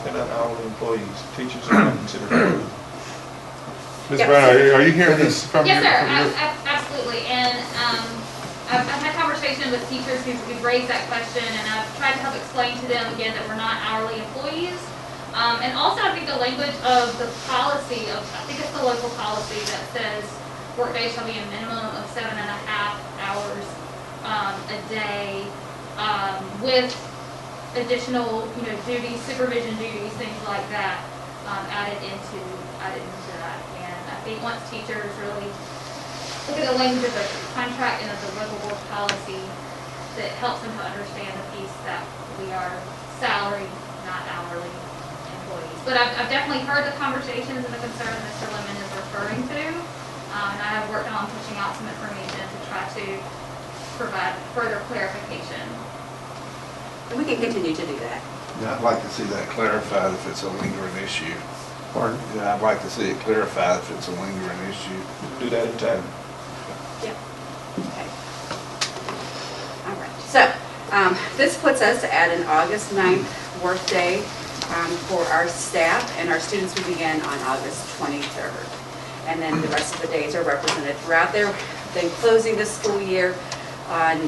They're not hourly employees. Teachers are not considered hourly. Ms. Yes. Brown, are you hearing this from your? Yes, sir, from your- absolutely, and I've had conversations with teachers who've raised that question, and I've tried to help explain to them again that we're not hourly employees. And also, I think the language of the policy, I think it's the local policy that says workday shall be a minimum of 7.5 hours a day, with additional, duties, supervision duties, things like that, added into that. And I think once teachers really look at the language of the contract and of the local board policy, that helps them to understand the piece that we are salaried, not hourly employees. But I've definitely heard the conversations and the concern Mr. Lemon is referring to, and I have worked on pushing out some information to try to provide further clarification. And we can continue to do that. Yeah, I'd like to see that clarified if it's a lingering issue. Pardon? Yeah, I'd like to see it clarified if it's a lingering issue. Do that in time. Yep. Okay. All right. So this puts us at an August 9th workday for our staff, and our students will begin on August 23rd. And then the rest of the days are represented throughout there. Then closing the school year on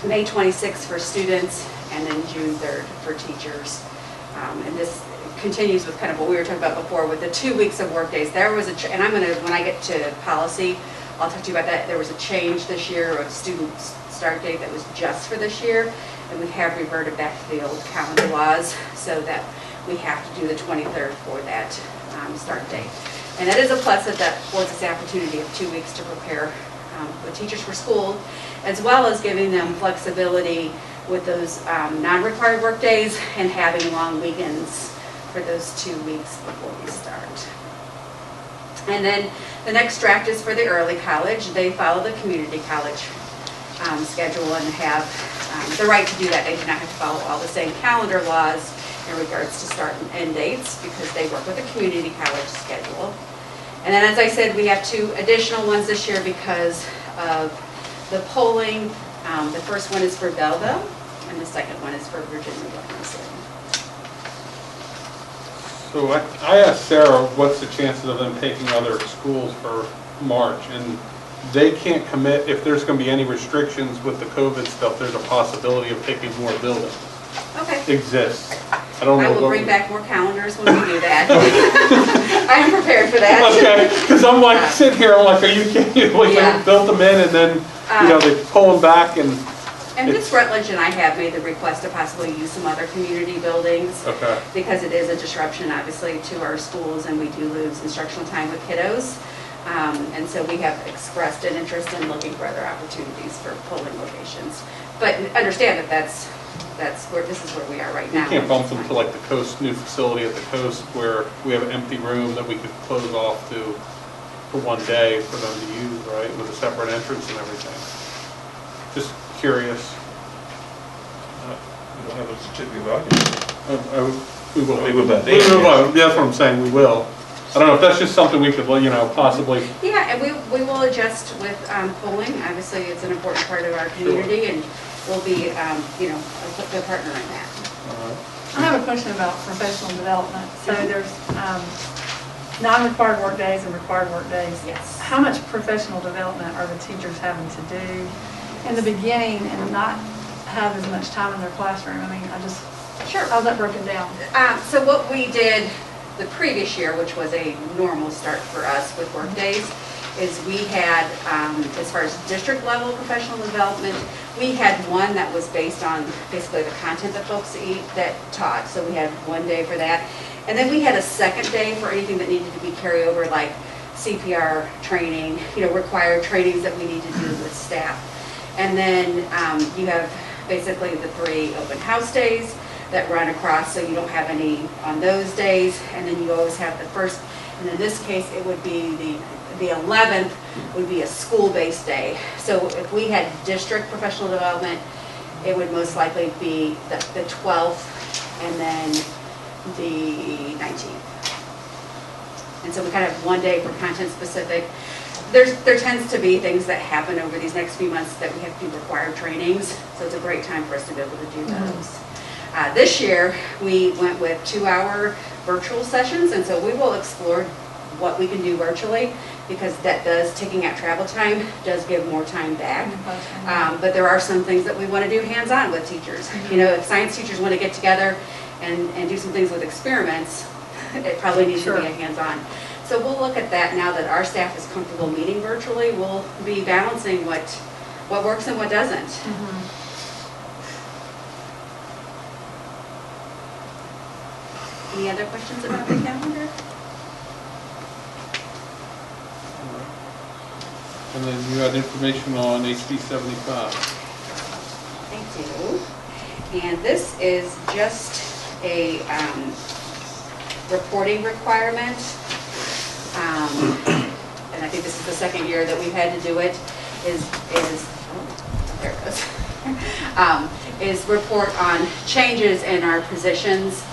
May 26th for students, and then June 3rd for teachers. And this continues with kind of what we were talking about before with the 2 weeks of work days. There was and I'm gonna, when I get to policy, I'll talk to you about that. There was a change this year of student start date that was just for this year, and we have reverted back to the old calendar laws so that we have to do the 23rd for that start date. And that is a plus that affords us the opportunity of 2 weeks to prepare the teachers for school, as well as giving them flexibility with those non-required work days and having long weekends for those 2 weeks before we start. And then the next draft is for the early college. They follow the community college schedule and have the right to do that. They do not have to follow all the same calendar laws in regards to start and end dates because they work with the community college schedule. And then, as I said, we have 2 additional ones this year because of the polling. The first one is for Belleville, and the second one is for Virginia Williamson. So I asked Sarah, what's the chances of them taking other schools for March? And they can't commit, if there's going to be any restrictions with the COVID stuff, there's a possibility of taking more buildings. Okay. Exists. I don't know. I will bring back more calendars when we do that. I am prepared for that. Okay, because I'm like sitting here, I'm like, are you kidding? Like they built them in and then, they pull them back and. And Ms. Rutledge and I have made the request to possibly use some other community buildings. Okay. Because it is a disruption, obviously, to our schools, and we do lose instructional time with kiddos. And so we have expressed an interest in looking for other opportunities for polling locations. But understand that this is where we are right now. You can't bump them to like the coast, new facility at the coast where we have an empty room that we could close off to for one day for them to use, right? With a separate entrance and everything. Just curious. We don't have a certificate of occupancy. We will. We will by then, We will. yes. That's what I'm saying, we will. I don't know if that's just something we could, possibly. Yeah, and we will adjust with polling. Obviously, it's an important part of our community, and we'll be, a partner in that. I have a question about professional development. So there's non-required work days and required work days. Yes. How much professional development are the teachers having to do in the beginning and not have as much time in their classroom? I mean, Sure. How's that broken down? So what we did the previous year, which was a normal start for us with work days, is we had, as far as district level professional development, we had one that was based on basically the content that folks that taught. So we had one day for that. And then we had a second day for anything that needed to be carried over, like CPR training, required trainings that we need to do with staff. And then you have basically the 3 open house days that run across, so you don't have any on those days. And then you always have the first, and in this case, it would be the 11th would be a school-based day. So if we had district professional development, it would most likely be the 12th and then the 19th. And so we kind of have one day for content specific. There tends to be things that happen over these next few months that we have to do required trainings, so it's a great time for us to be able to do those. This year, we went with 2-hour virtual sessions, and so we will explore what we can do virtually, because that does, taking out travel time, does give more time back. But there are some things that we want to do hands-on with teachers. You know, if science teachers want to get together and do some things with experiments, it probably needs to be a hands-on. So we'll look at that now that our staff is comfortable meeting virtually. We'll be balancing what works and what doesn't. Any other questions about the calendar? And then you had information on HB 75. Thank you. And this is just a reporting requirement. And I think this is the second year that we've had to do it, there it goes. Is report on changes in our positions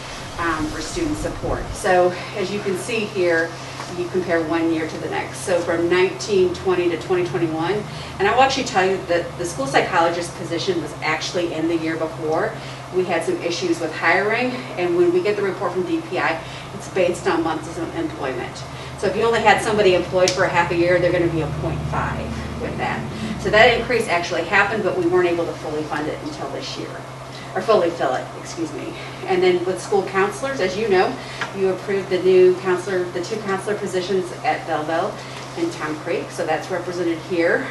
for student support. So as you can see here, you compare one year to the next. So from 1920 to 2021, and I will actually tell you that the school psychologist position was actually in the year before. We had some issues with hiring, and when we get the report from DPI, it's based on months of employment. So if you only had somebody employed for a half a year, they're going to be a 0.5 with that. So that increase actually happened, but we weren't able to fully fund it until this year. Or fully fill it, excuse me. And then with school counselors, as you know, you approved the new counselor, the 2 counselor positions at Belleville and Town Creek, so that's represented here.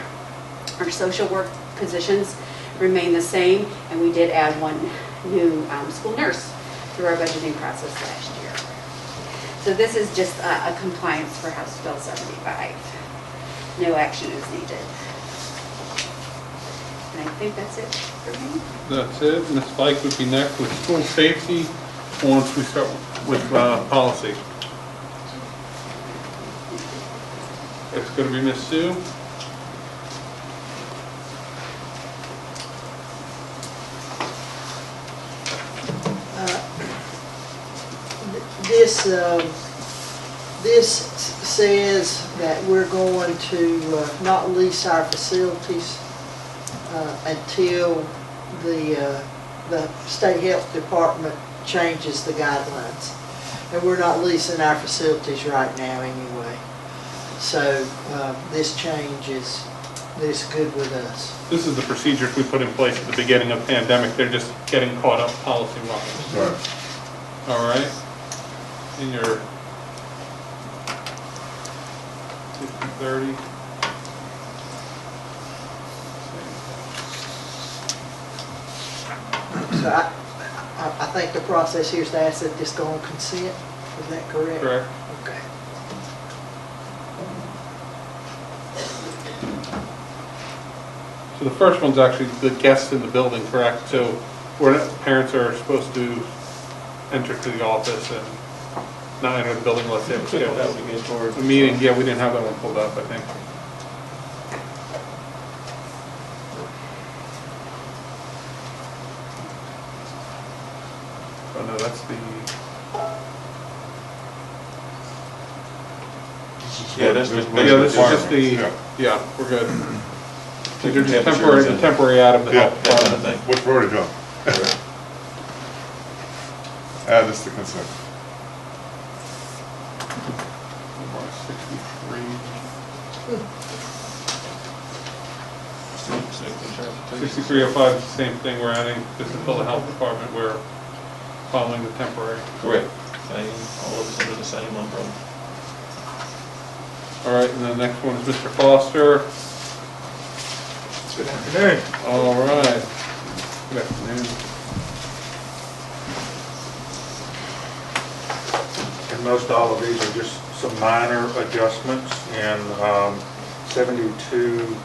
Our social work positions remain the same, and we did add 1 new school nurse through our budgeting process last year. So this is just a compliance for House Bill 75. No action is needed. And I think that's it for me. That's it. Ms. Spike would be next with school safety once we start with policy. It's going to be Ms. Sue. This says that we're going to not lease our facilities until the state health department changes the guidelines. And we're not leasing our facilities right now anyway. So this change is good with us. This is the procedures we put in place at the beginning of the pandemic. They're just getting caught up policy-wise. Right. All right. In your 50/30. So I think the process here is to ask that this go on consent. Is that correct? Correct. Okay. So the first one's actually the guests in the building, correct? So where parents are supposed to enter to the office and not enter the building unless they have a schedule. That would be good for The meeting, yeah, we didn't have that one pulled up, I think. Oh no, that's the, Yeah, that's the. yeah, this is just the, yeah, we're good. These are just temporary out of the Yeah, health That kind of department. thing. Which we've already done. Add this to consent. 6305 is the same thing, we're adding, this is for the health department, we're following the temporary. Correct. Same, all of us under the same umbrella. All right, and the next one is Mr. Foster. Good afternoon. All right. Good afternoon. And most all of these are just some minor adjustments in 7230.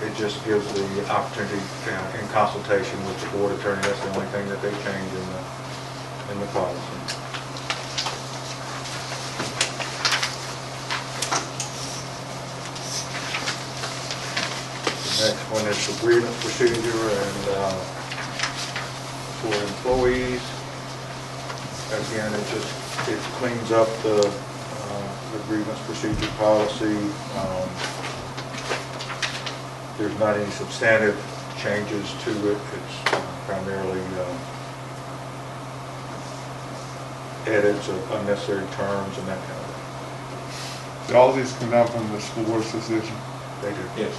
It just gives the opportunity in consultation with the board attorney. That's the only thing that they change in the policy. The next one is the grievance procedure and for employees. Again, it cleans up the the grievance procedure policy. There's not any substantive changes to it. It's primarily edits of unnecessary terms and that kind of thing. Do all of these come down from the School Board Association? They do. Yes.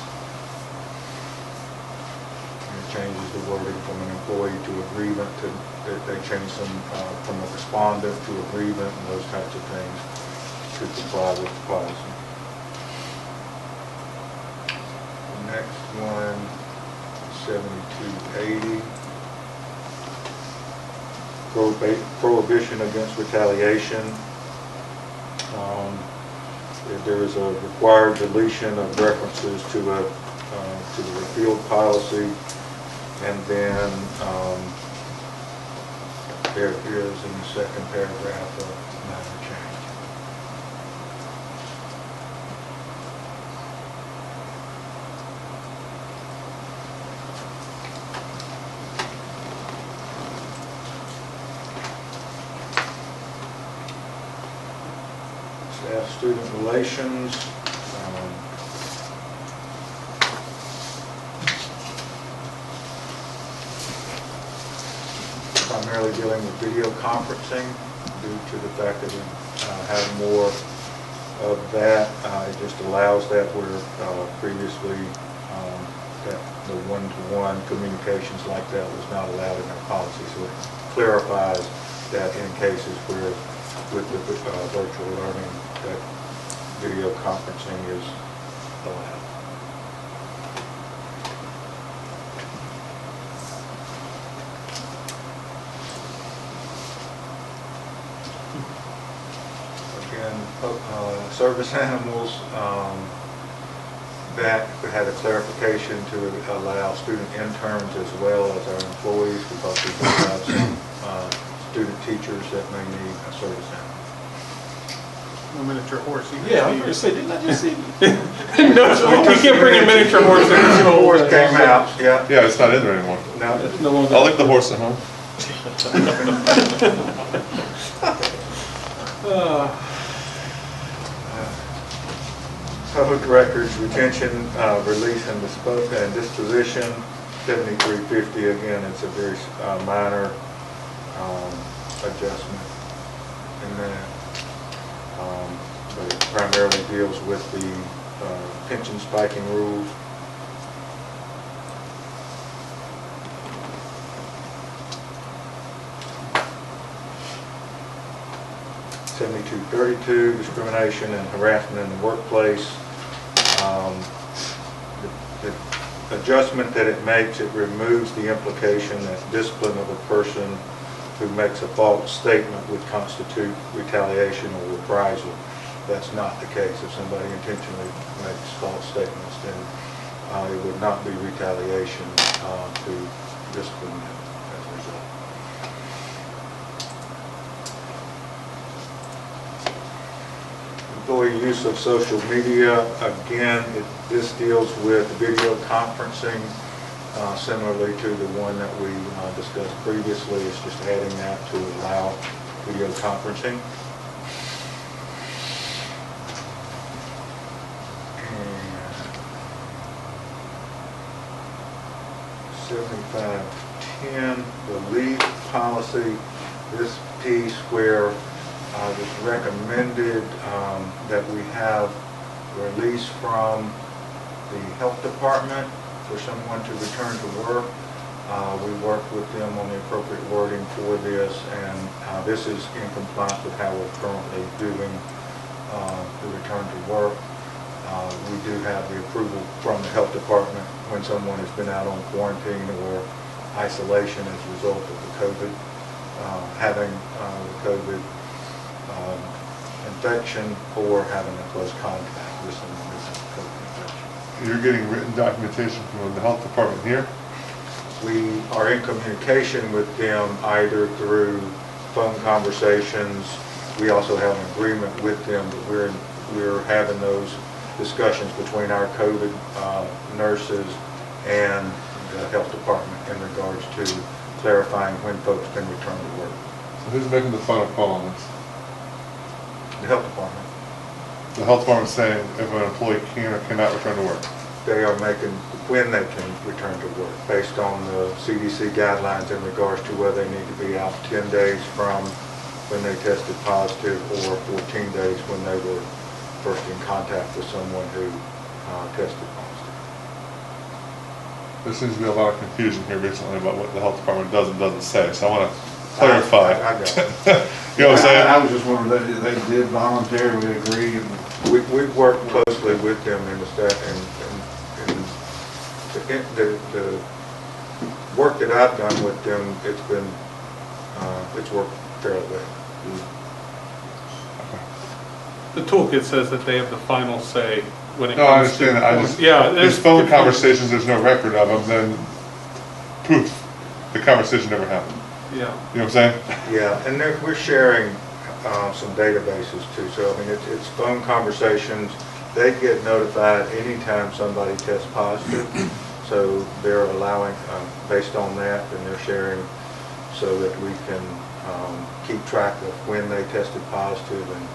And it changes the wording from an employee to a grievant to, they change some from a respondent to a grievant and those types of things to comply with the policy. The next one, 7280. Prohibition against retaliation. There is a required deletion of references to the repealed policy, and then there is in the second paragraph a minor change. Staff-student relations. Primarily dealing with video conferencing due to the fact that we have more of that. It just allows that where previously that the one-to-one communications like that was not allowed in our policy. So it clarifies that in cases where with the virtual learning that video conferencing is allowed. Service animals, that had a clarification to allow student interns as well as our employees, because we do have some student teachers that may need a service animal. A miniature horse. Yeah, I was going to say, didn't I just see? No, we can't bring a miniature horse in the school. Horse came out, yeah. Yeah, it's not in there anymore. No, It's no longer. I'll leave the horse at home. Public records retention, release and disposition, 7350. Again, it's a very minor adjustment in that, but it primarily deals with the pension spiking rules. (7232) discrimination and harassment in the workplace. The adjustment that it makes, it removes the implication that discipline of a person who makes a false statement would constitute retaliation or reprisal. That's not the case. If somebody intentionally makes false statements, then it would not be retaliation to discipline them as a result. Employee use of social media, again, this deals with video conferencing, similarly to the one that we discussed previously. It's just adding that to allow video conferencing. And 7510, the leave policy, this piece where it was recommended that we have release from the health department for someone to return to work. We worked with them on the appropriate wording for this, and this is in compliance with how we're currently doing the return to work. We do have the approval from the health department when someone has been out on quarantine or isolation as a result of the COVID, having the COVID infection or having a close contact with someone who's had COVID infection. You're getting written documentation from the health department here? We are in communication with them either through phone conversations. We also have an agreement with them, but we're having those discussions between our COVID nurses and the health department in regards to clarifying when folks can return to work. So who's making the final call on this? The health department. the health department saying if an employee can or cannot return to work? They are making when they can return to work, based on the CDC guidelines in regards to whether they need to be out 10 days from when they tested positive or 14 days when they were first in contact with someone who tested positive. There seems to be a lot of confusion here recently about what the health department does and doesn't say, so I want to clarify. I got it. You know what I'm saying? I was just wondering, they did voluntarily agree and. We've worked closely with them in the staff, and the work that I've done with them, it's worked fairly well. The toolkit says that they have the final say when it No, I comes to. understand that. I just, Yeah. these there's phone different- conversations, there's no record of them, then proof, the conversation never happened. Yeah. You know what I'm saying? Yeah, and we're sharing some databases too, so I mean, it's phone conversations. They get notified anytime somebody tests positive, so they're allowing, based on that, and they're sharing so that we can keep track of when they tested positive and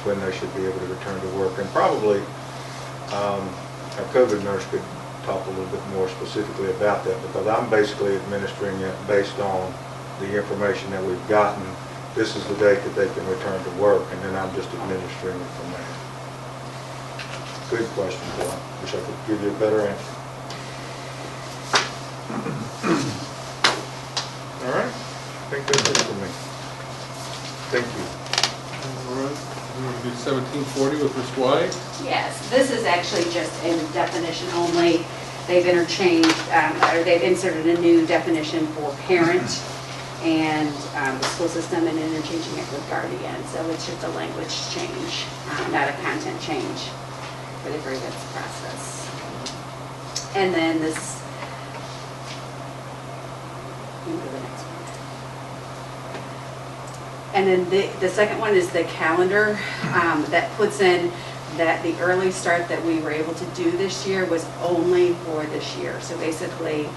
when they should be able to return to work. And probably our COVID nurse could talk a little bit more specifically about that, because I'm basically administering it based on the information that we've gotten. This is the date that they can return to work, and then I'm just administering it from there. Good question, Bill. Wish I could give you a better answer. All right. I think that's it for me. Thank you. All right. We're going to do 1740 with Ms. White. Yes, this is actually just a definition only. They've interchanged, or they've inserted a new definition for parent and the school system, and interchanging it with guardian. So it's just a language change, not a content change for the grievance process. And then this, you can go to the next one. And then the second one is the calendar that puts in that the early start that we were able to do this year was only for this year. So basically,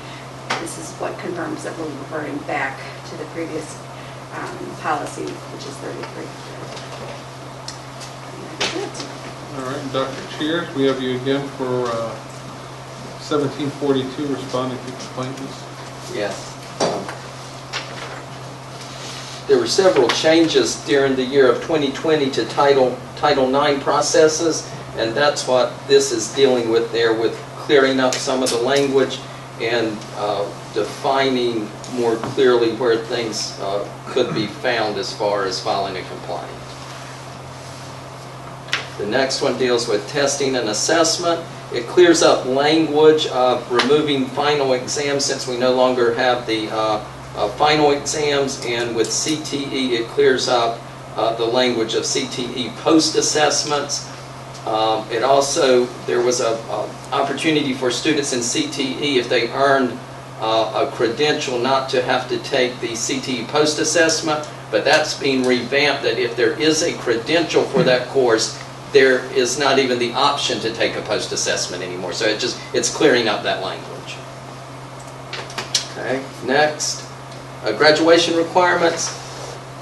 this is what confirms that we're reverting back to the previous policy, which is 33. And that is it. All right, Dr. Cheers, we have you again for 1742, responding to complaints. Yes. There were several changes during the year of 2020 to Title IX processes, and that's what this is dealing with there, with clearing up some of the language and defining more clearly where things could be found as far as filing a complaint. The next one deals with testing and assessment. It clears up language of removing final exams, since we no longer have the final exams, and with CTE it clears up the language of CTE post-assessments. It also, there was an opportunity for students in CTE, if they earned a credential, not to have to take the CTE post-assessment, but that's being revamped, that if there is a credential for that course, there is not even the option to take a post-assessment anymore. So it's clearing up that language. Okay, next, graduation requirements.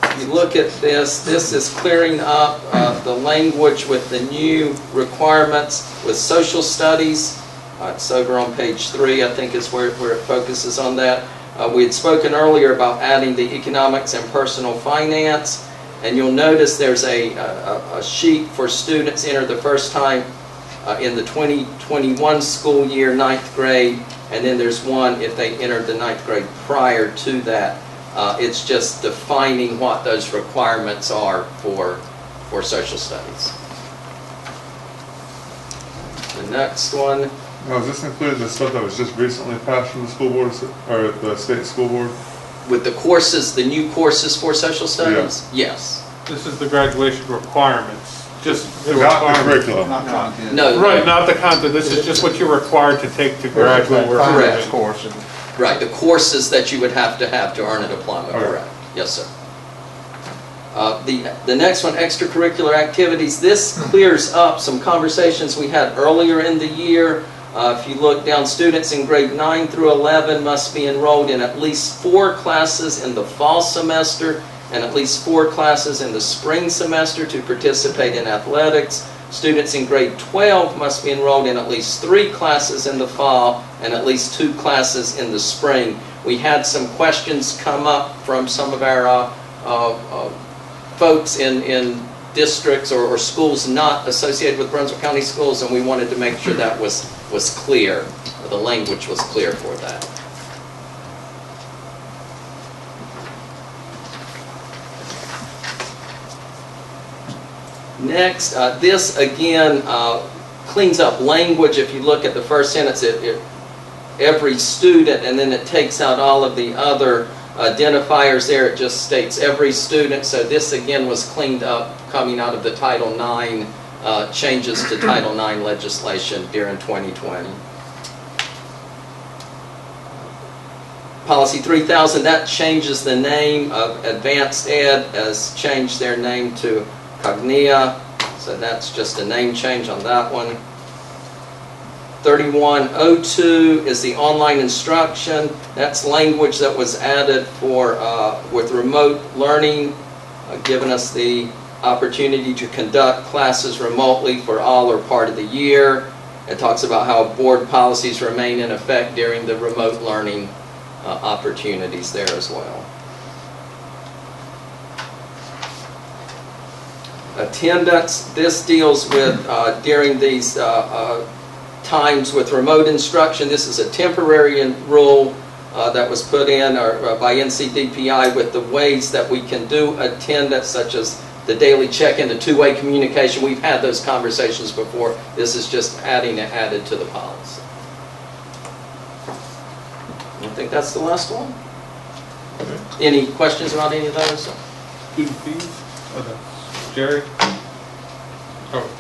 If you look at this, this is clearing up the language with the new requirements with social studies. It's over on page 3, I think is where it focuses on that. We had spoken earlier about adding the economics and personal finance, and you'll notice there's a sheet for students enter the first time in the 2021 school year, 9th grade, and then there's one if they entered the 9th grade prior to that. It's just defining what those requirements are for social studies. The next one. Now, is this included the stuff that was just recently passed from the school board, or the state school board? With the courses, the new courses for social studies? Yeah. Yes. This is the graduation requirements, just the Not the requirements. curriculum. Not content. No. Right, not the content, this is just what you're required to take to graduate. Correct. Course. Right, the courses that you would have to earn a diploma, Okay. correct. Yes, sir. The next one, extracurricular activities. This clears up some conversations we had earlier in the year. If you look down, students in grade 9 through 11 must be enrolled in at least 4 classes in the fall semester and at least 4 classes in the spring semester to participate in athletics, Students in grade 12 must be enrolled in at least 3 classes in the fall and at least 2 classes in the spring. We had some questions come up from some of our folks in districts or schools not associated with Brunswick County Schools, and we wanted to make sure that was clear, or the language was clear for that. Next, this again cleans up language. If you look at the first sentence, every student, and then it takes out all of the other identifiers there. It just states every student. So this again was cleaned up coming out of the Title IX changes to Title IX legislation during 2020. Policy 3000, that changes the name of Advanced Ed, has changed their name to Cognia, so that's just a name change on that one. 3102 is the online instruction. That's language that was added for with remote learning, giving us the opportunity to conduct classes remotely for all or part of the year. It talks about how board policies remain in effect during the remote learning opportunities there as well. Attendance, this deals with during these times with remote instruction. This is a temporary rule that was put in by NCDPI with the ways that we can do attendance, such as the daily check-in, the two-way communication. We've had those conversations before. This is just added to the policy. I think that's the last one. Okay. Any questions about any of those? Student fees? Okay. Jerry? Oh.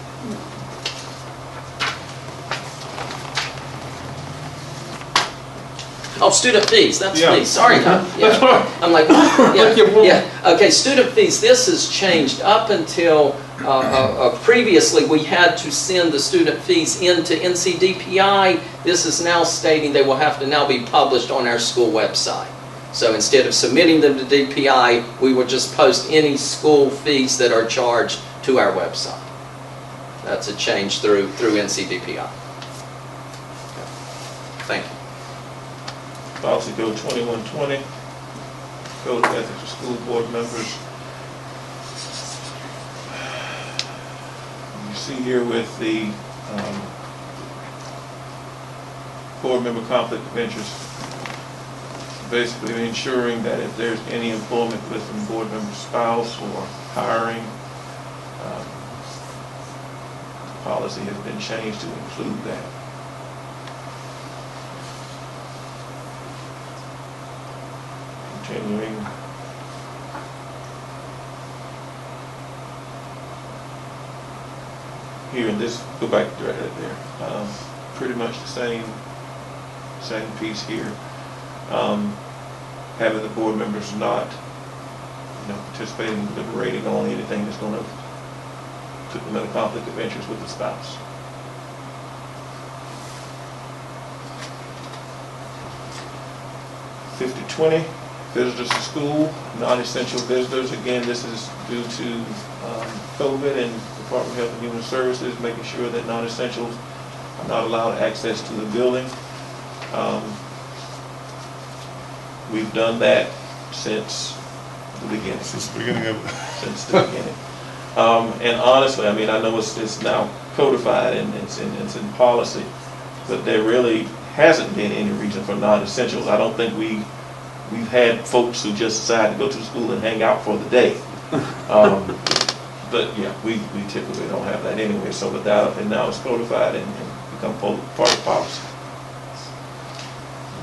Oh, student fees, that's me, sorry. Yeah. I'm like, yeah. Okay, student fees, this has changed. Up until previously, we had to send the student fees into NCDPI. This is now stating they will have to now be published on our school website. So instead of submitting them to DPI, we would just post any school fees that are charged to our website. That's a change through NCDPI. Okay. Thank you. Policy Code 2120, Code of Ethics of School Board Members. You see here with the board member conflict of interest, basically ensuring that if there's any employment with a board member's spouse or hiring, policy has been changed to include that. Continuing. Here in this, go back right there. Pretty much the same piece here. Having the board members not, participating in deliberating on anything that's going to put them in a conflict of interest with the spouse. (5020) Visitors to school, non-essential visitors. Again, this is due to COVID and Department of Health and Human Services making sure that non-essentials are not allowed access to the building. We've done that since the beginning. Since the beginning of it. Since the beginning. And honestly, I mean, I know it's now codified and it's in policy, but there really hasn't been any reason for non-essentials. I don't think we've had folks who just decide to go to school and hang out for the day. But yeah, we typically don't have that anyway. So without it, and now it's codified and become part of policy.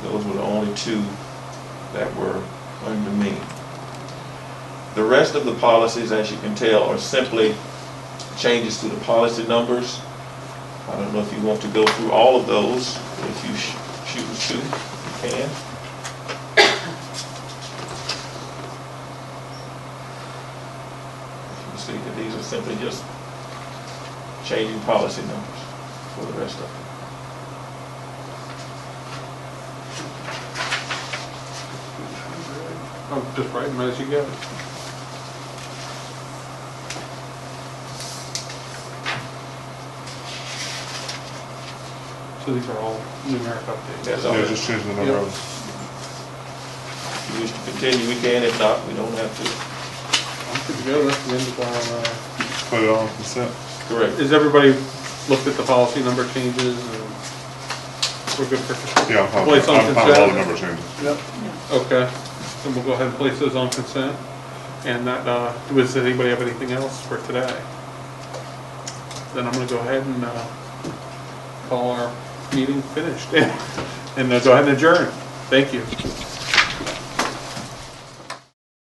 Those were the only two that were under me. The rest of the policies, as you can tell, are simply changes to the policy numbers. I don't know if you want to go through all of those. If you choose to, you can. You can see that these are simply just changing policy numbers for the rest of them. I'm just writing them as you go. So these are all numeric updates. That's all. Yeah, just changing the number of them. If you wish to continue, we can. If not, we don't have to. I'm good to go, that's the end of our, Put it on consent. Correct. is everybody looked at the policy number changes and we're good for? Yeah, I'm fine. Place on I'm fine with all the consent? number changes. Yep. Okay, so we'll go ahead and place those on consent. And that, does anybody have anything else for today? Then I'm gonna go ahead and, call our meeting finished and go ahead and adjourn. Thank you.